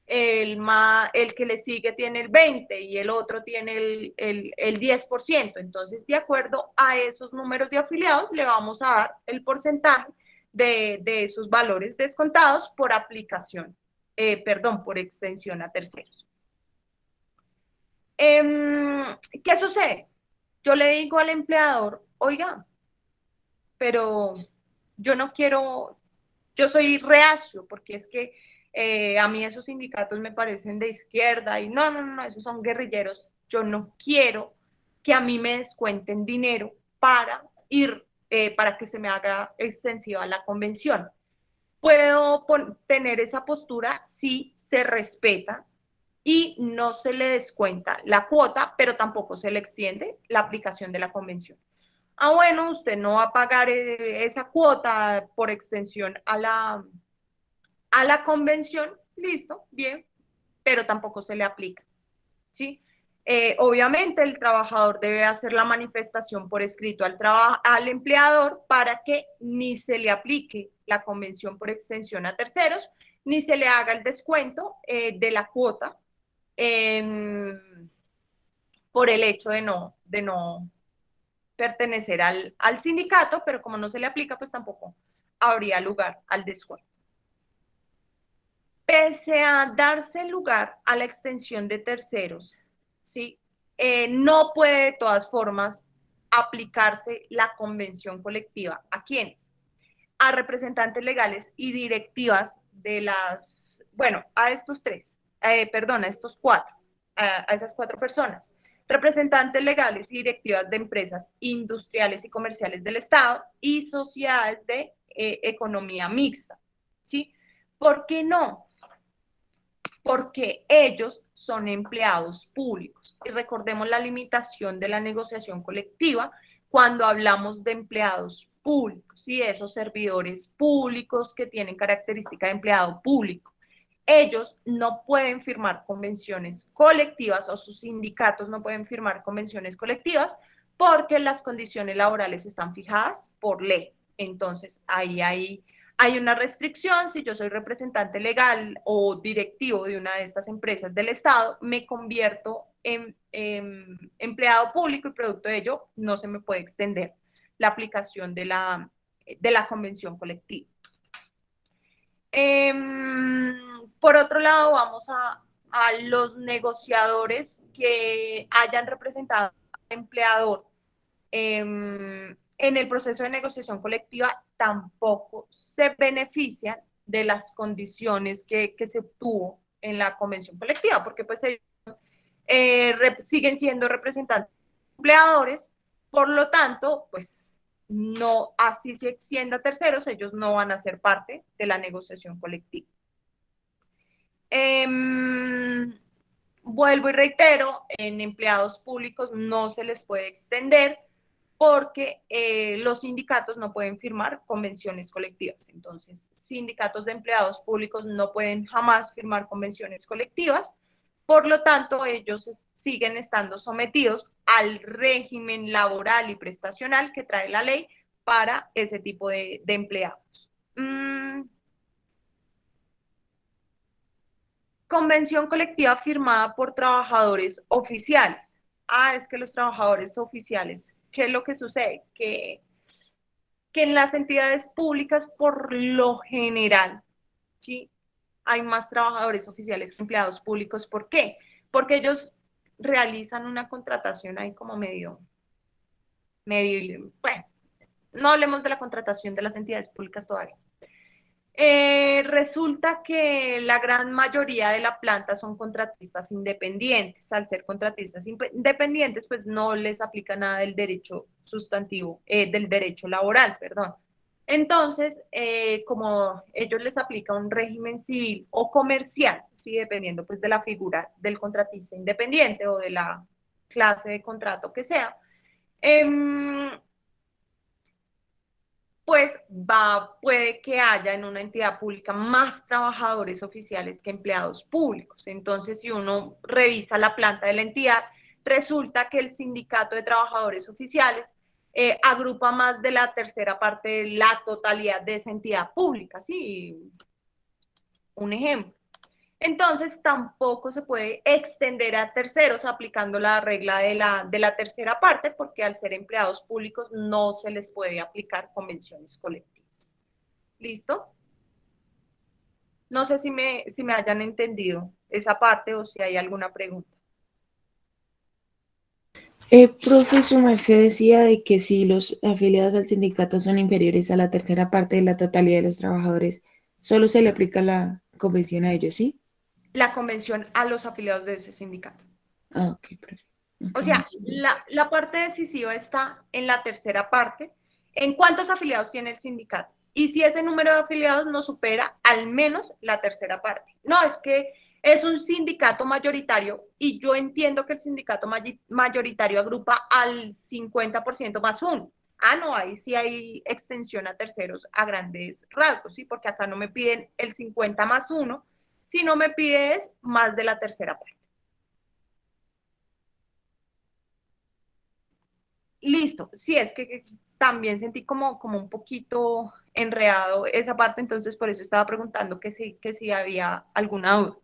Speaker 1: el que le sigue tiene el 20% y el otro tiene el 10%. Entonces, de acuerdo a esos números de afiliados, le vamos a dar el porcentaje de esos valores descontados por aplicación, por extensión a terceros. ¿Qué sucede? Yo le digo al empleador, oiga, pero yo no quiero, yo soy reacio, porque es que a mí esos sindicatos me parecen de izquierda y no, esos son guerrilleros. Yo no quiero que a mí me descuenten dinero para ir, para que se me haga extensiva la convención. Puedo tener esa postura si se respeta y no se le descuenta la cuota, pero tampoco se le extiende la aplicación de la convención. Bueno, usted no va a pagar esa cuota por extensión a la convención, listo, bien, pero tampoco se le aplica, ¿sí? Obviamente el trabajador debe hacer la manifestación por escrito al empleador para que ni se le aplique la convención por extensión a terceros, ni se le haga el descuento de la cuota por el hecho de no pertenecer al sindicato, pero como no se le aplica, pues tampoco habría lugar al descuento. Pese a darse lugar a la extensión de terceros, ¿sí? No puede de todas formas aplicarse la convención colectiva. ¿A quiénes? A representantes legales y directivas de las, bueno, a estos tres, a estos cuatro, a esas cuatro personas. Representantes legales y directivas de empresas industriales y comerciales del Estado y sociedades de economía mixta, ¿sí? ¿Por qué no? Porque ellos son empleados públicos. Y recordemos la limitación de la negociación colectiva cuando hablamos de empleados públicos y esos servidores públicos que tienen característica de empleado público. Ellos no pueden firmar convenciones colectivas o sus sindicatos no pueden firmar convenciones colectivas porque las condiciones laborales están fijadas por ley. Entonces, ahí hay una restricción. Si yo soy representante legal o directivo de una de estas empresas del Estado, me convierto en empleado público y producto de ello no se me puede extender la aplicación de la convención colectiva. Por otro lado, vamos a los negociadores que hayan representado al empleador en el proceso de negociación colectiva, tampoco se benefician de las condiciones que se obtuvo en la convención colectiva, porque pues ellos siguen siendo representantes de empleadores, por lo tanto, pues no, así se extienda a terceros, ellos no van a ser parte de la negociación colectiva. Vuelvo y reitero, en empleados públicos no se les puede extender porque los sindicatos no pueden firmar convenciones colectivas. Entonces, sindicatos de empleados públicos no pueden jamás firmar convenciones colectivas, por lo tanto, ellos siguen estando sometidos al régimen laboral y prestacional que trae la ley para ese tipo de empleados. Convención colectiva firmada por trabajadores oficiales. Es que los trabajadores oficiales, ¿qué es lo que sucede? Que en las entidades públicas, por lo general, ¿sí? Hay más trabajadores oficiales que empleados públicos. ¿Por qué? Porque ellos realizan una contratación ahí como medio, bueno, no hablemos de la contratación de las entidades públicas todavía. Resulta que la gran mayoría de la planta son contratistas independientes. Al ser contratistas independientes, pues no les aplica nada del derecho sustantivo, del derecho laboral, perdón. Entonces, como ellos les aplica un régimen civil o comercial, ¿sí? Dependiendo pues de la figura del contratista independiente o de la clase de contrato que sea, pues puede que haya en una entidad pública más trabajadores oficiales que empleados públicos. Entonces, si uno revisa la planta de la entidad, resulta que el sindicato de trabajadores oficiales agrupa más de la tercera parte de la totalidad de esa entidad pública, ¿sí? Un ejemplo. Entonces, tampoco se puede extender a terceros aplicando la regla de la tercera parte, porque al ser empleados públicos no se les puede aplicar convenciones colectivas. ¿Listo? No sé si me hayan entendido esa parte o si hay alguna pregunta.
Speaker 3: Profe, su merced decía de que si los afiliados al sindicato son inferiores a la tercera parte de la totalidad de los trabajadores, solo se le aplica la convención a ellos, ¿sí?
Speaker 1: La convención a los afiliados de ese sindicato.
Speaker 3: Ok, perfecto.
Speaker 1: O sea, la parte decisiva está en la tercera parte, en cuántos afiliados tiene el sindicato. Y si ese número de afiliados no supera al menos la tercera parte. No, es que es un sindicato mayoritario y yo entiendo que el sindicato mayoritario agrupa al 50% más uno. No, ahí sí hay extensión a terceros a grandes rasgos, ¿sí? Porque acá no me piden el 50 más uno, sino me pides más de la tercera parte. Listo, sí, es que también sentí como un poquito enredado esa parte, entonces por eso estaba preguntando que si había alguna duda.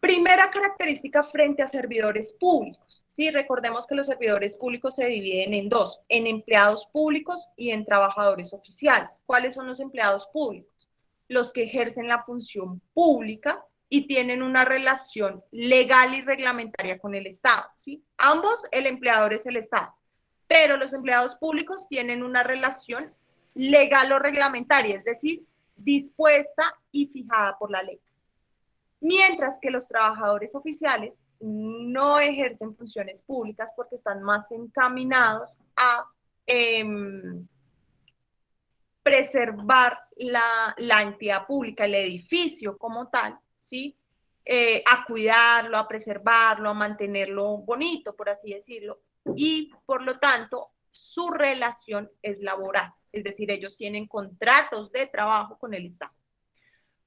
Speaker 1: Primera característica frente a servidores públicos. Sí, recordemos que los servidores públicos se dividen en dos, en empleados públicos y en trabajadores oficiales. ¿Cuáles son los empleados públicos? Los que ejercen la función pública y tienen una relación legal y reglamentaria con el Estado, ¿sí? Ambos, el empleador es el Estado, pero los empleados públicos tienen una relación legal o reglamentaria, es decir, dispuesta y fijada por la ley. Mientras que los trabajadores oficiales no ejercen funciones públicas porque están más encaminados a preservar la entidad pública, el edificio como tal, ¿sí? A cuidarlo, a preservarlo, a mantenerlo bonito, por así decirlo, y por lo tanto su relación es laboral, es decir, ellos tienen contratos de trabajo con el Estado.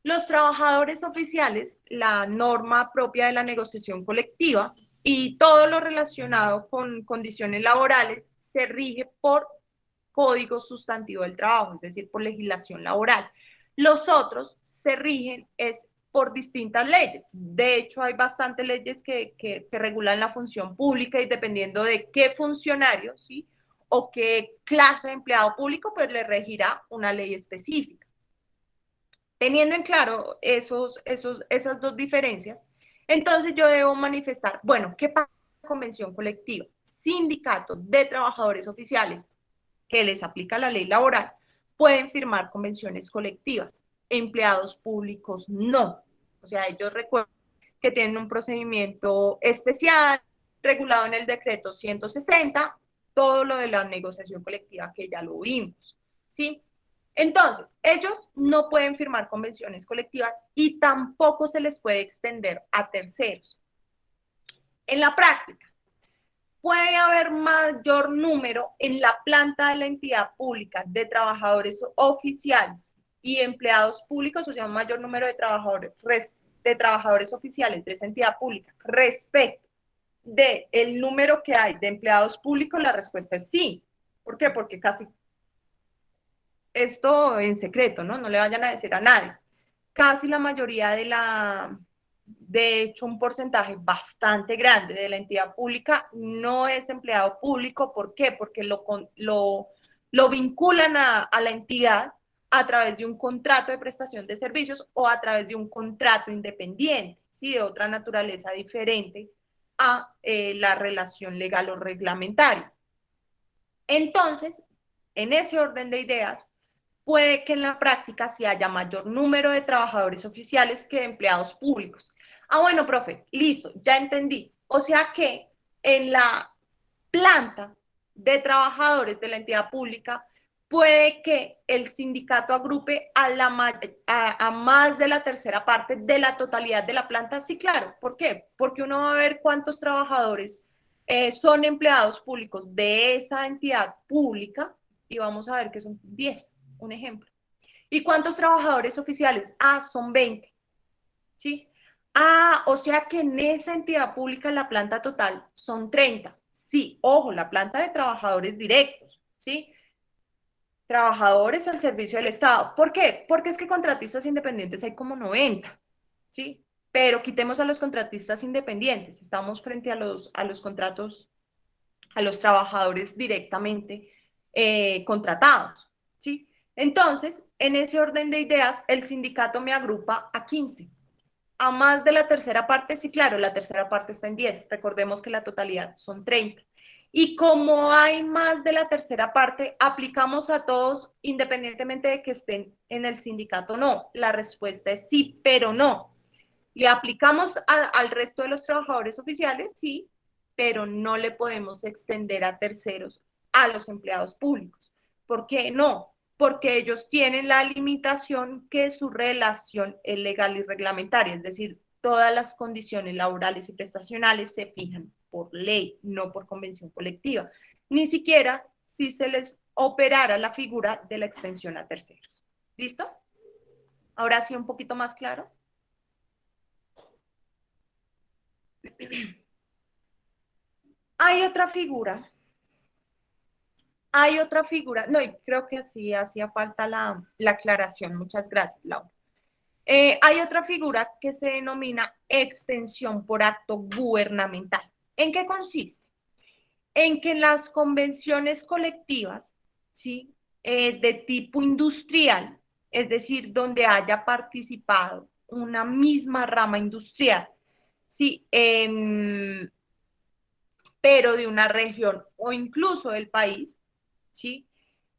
Speaker 1: Los trabajadores oficiales, la norma propia de la negociación colectiva y todo lo relacionado con condiciones laborales se rige por código sustantivo del trabajo, es decir, por legislación laboral. Los otros se rigen es por distintas leyes. De hecho, hay bastantes leyes que regulan la función pública y dependiendo de qué funcionario, ¿sí? O qué clase de empleado público, pues le regirá una ley específica. Teniendo en claro esas dos diferencias, entonces yo debo manifestar, bueno, ¿qué pasa con la convención colectiva? Sindicatos de trabajadores oficiales que les aplica la ley laboral pueden firmar convenciones colectivas. Empleados públicos no. O sea, ellos recuerdan que tienen un procedimiento especial regulado en el decreto 160, todo lo de la negociación colectiva que ya lo vimos, ¿sí? Entonces, ellos no pueden firmar convenciones colectivas y tampoco se les puede extender a terceros. En la práctica, puede haber mayor número en la planta de la entidad pública de trabajadores oficiales y empleados públicos, o sea, un mayor número de trabajadores oficiales de esa entidad pública respecto del número que hay de empleados públicos. La respuesta es sí. ¿Por qué? Porque casi esto en secreto, ¿no? No le vayan a decir a nadie. Casi la mayoría de hecho, un porcentaje bastante grande de la entidad pública no es empleado público. ¿Por qué? Porque lo vinculan a la entidad a través de un contrato de prestación de servicios o a través de un contrato independiente, ¿sí? De otra naturaleza diferente a la relación legal o reglamentaria. Entonces, en ese orden de ideas, puede que en la práctica sí haya mayor número de trabajadores oficiales que de empleados públicos. Ah, bueno, profe, listo, ya entendí. O sea que en la planta de trabajadores de la entidad pública puede que el sindicato agrupe a más de la tercera parte de la totalidad de la planta. Sí, claro. ¿Por qué? Porque uno va a ver cuántos trabajadores son empleados públicos de esa entidad pública y vamos a ver que son 10, un ejemplo. ¿Y cuántos trabajadores oficiales? Ah, son 20. ¿Sí? Ah, o sea que en esa entidad pública la planta total son 30. Sí, ojo, la planta de trabajadores directos, ¿sí? Trabajadores al servicio del Estado. ¿Por qué? Porque es que contratistas independientes hay como 90, ¿sí? Pero quitemos a los contratistas independientes. Estamos frente a los contratos, a los trabajadores directamente contratados, ¿sí? Entonces, en ese orden de ideas, el sindicato me agrupa a 15. A más de la tercera parte, sí, claro, la tercera parte está en 10. Recordemos que la totalidad son 30. Y como hay más de la tercera parte, aplicamos a todos independientemente de que estén en el sindicato o no. La respuesta es sí, pero no. Le aplicamos al resto de los trabajadores oficiales, sí, pero no le podemos extender a terceros, a los empleados públicos. ¿Por qué no? Porque ellos tienen la limitación que su relación es legal y reglamentaria, es decir, todas las condiciones laborales y prestacionales se fijan por ley, no por convención colectiva, ni siquiera si se les operara la figura de la extensión a terceros. ¿Listo? Ahora sí, un poquito más claro. Hay otra figura, no, y creo que sí hacía falta la aclaración, muchas gracias, Laura. Hay otra figura que se denomina extensión por acto gubernamental. ¿En qué consiste? En que las convenciones colectivas, ¿sí? De tipo industrial, es decir, donde haya participado una misma rama industrial, ¿sí? Pero de una región o incluso del país, ¿sí?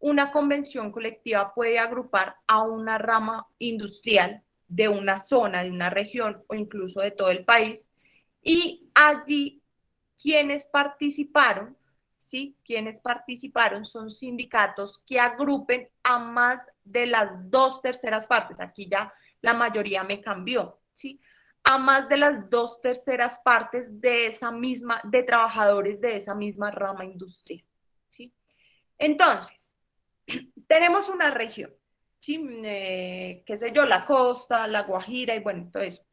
Speaker 1: Una convención colectiva puede agrupar a una rama industrial de una zona, de una región o incluso de todo el país, y allí quienes participaron, ¿sí? Quienes participaron son sindicatos que agrupen a más de las 2/3 partes. Aquí ya la mayoría me cambió, ¿sí? A más de las 2/3 partes de esa misma, de trabajadores de esa misma rama industrial, ¿sí? Entonces, tenemos una región, ¿sí? Qué sé yo, la costa, la Guajira y bueno, todo eso.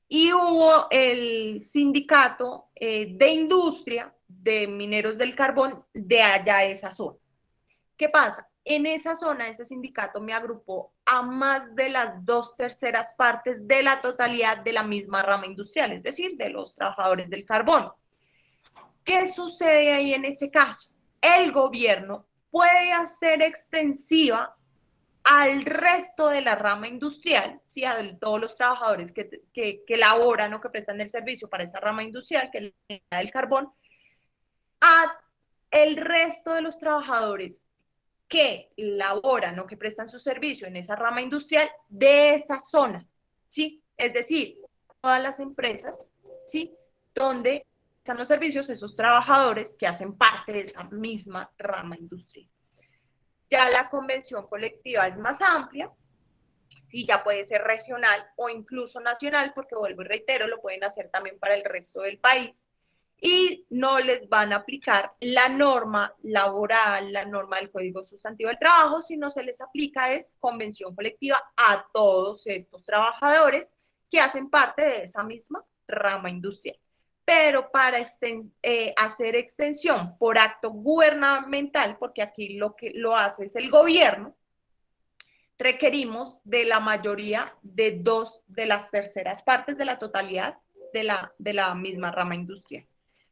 Speaker 1: Y hubo el sindicato de industria de mineros del carbón de allá de esa zona. ¿Qué pasa? En esa zona, ese sindicato me agrupó a más de las 2/3 partes de la totalidad de la misma rama industrial, es decir, de los trabajadores del carbón. ¿Qué sucede ahí en ese caso? El gobierno puede hacer extensiva al resto de la rama industrial, ¿sí? A todos los trabajadores que laboran o que prestan el servicio para esa rama industrial, que es la del carbón, a el resto de los trabajadores que laboran o que prestan su servicio en esa rama industrial de esa zona, ¿sí? Es decir, todas las empresas, ¿sí? Donde están los servicios, esos trabajadores que hacen parte de esa misma rama industrial. Ya la convención colectiva es más amplia, sí, ya puede ser regional o incluso nacional, porque vuelvo y reitero, lo pueden hacer también para el resto del país, y no les van a aplicar la norma laboral, la norma del Código Sustantivo del Trabajo, sino se les aplica es convención colectiva a todos estos trabajadores que hacen parte de esa misma rama industrial. Pero para hacer extensión por acto gubernamental, porque aquí lo que lo hace es el gobierno, requerimos de la mayoría de 2/3 partes de la totalidad de la misma rama industrial.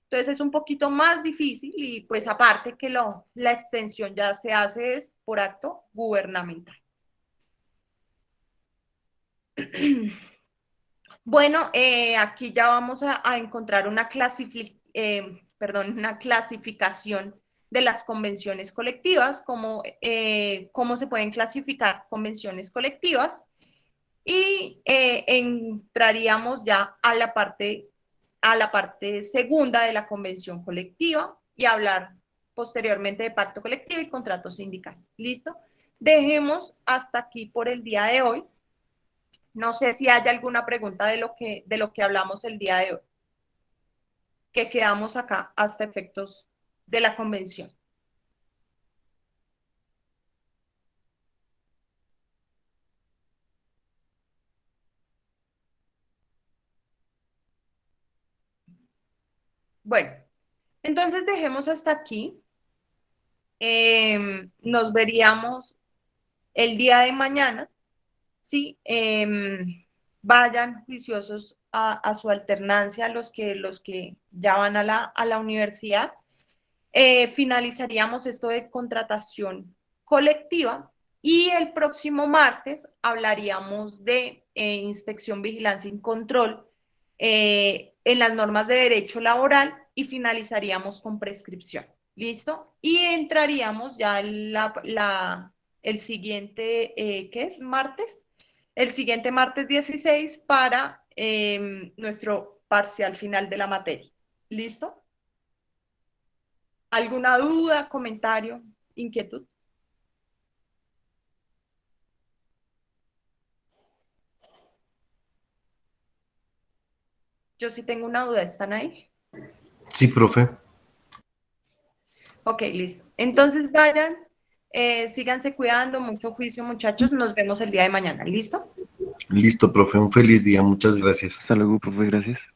Speaker 1: Entonces es un poquito más difícil y pues aparte que la extensión ya se hace es por acto gubernamental. Bueno, aquí ya vamos a encontrar una clasificación de las convenciones colectivas, cómo se pueden clasificar convenciones colectivas, y entraríamos ya a la parte segunda de la convención colectiva y hablar posteriormente de pacto colectivo y contrato sindical. ¿Listo? Dejemos hasta aquí por el día de hoy. No sé si hay alguna pregunta de lo que hablamos el día de hoy, que quedamos acá hasta efectos de la convención. Bueno, entonces dejemos hasta aquí. Nos veríamos el día de mañana, ¿sí? Vayan juiciosos a su alternancia los que ya van a la universidad. Finalizaríamos esto de contratación colectiva y el próximo martes hablaríamos de inspección, vigilancia y control en las normas de derecho laboral y finalizaríamos con prescripción. ¿Listo? Y entraríamos ya el siguiente, ¿qué es? ¿Martes? El siguiente martes 16 para nuestro parcial final de la materia. ¿Listo? ¿Alguna duda, comentario, inquietud? Yo sí tengo una duda, ¿están ahí?
Speaker 2: Sí, profe.
Speaker 1: Ok, listo. Entonces vayan, síganse cuidando, mucho juicio, muchachos. Nos vemos el día de mañana. ¿Listo?
Speaker 2: Listo, profe. Un feliz día. Muchas gracias.
Speaker 5: Hasta luego, profe, gracias.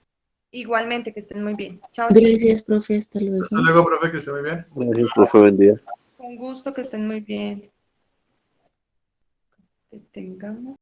Speaker 1: Igualmente, que estén muy bien. Chao.
Speaker 3: Gracias, profe, hasta luego.
Speaker 8: Hasta luego, profe, que esté muy bien.
Speaker 7: Gracias, profe, buen día.
Speaker 1: Con gusto, que estén muy bien. Que tengamos.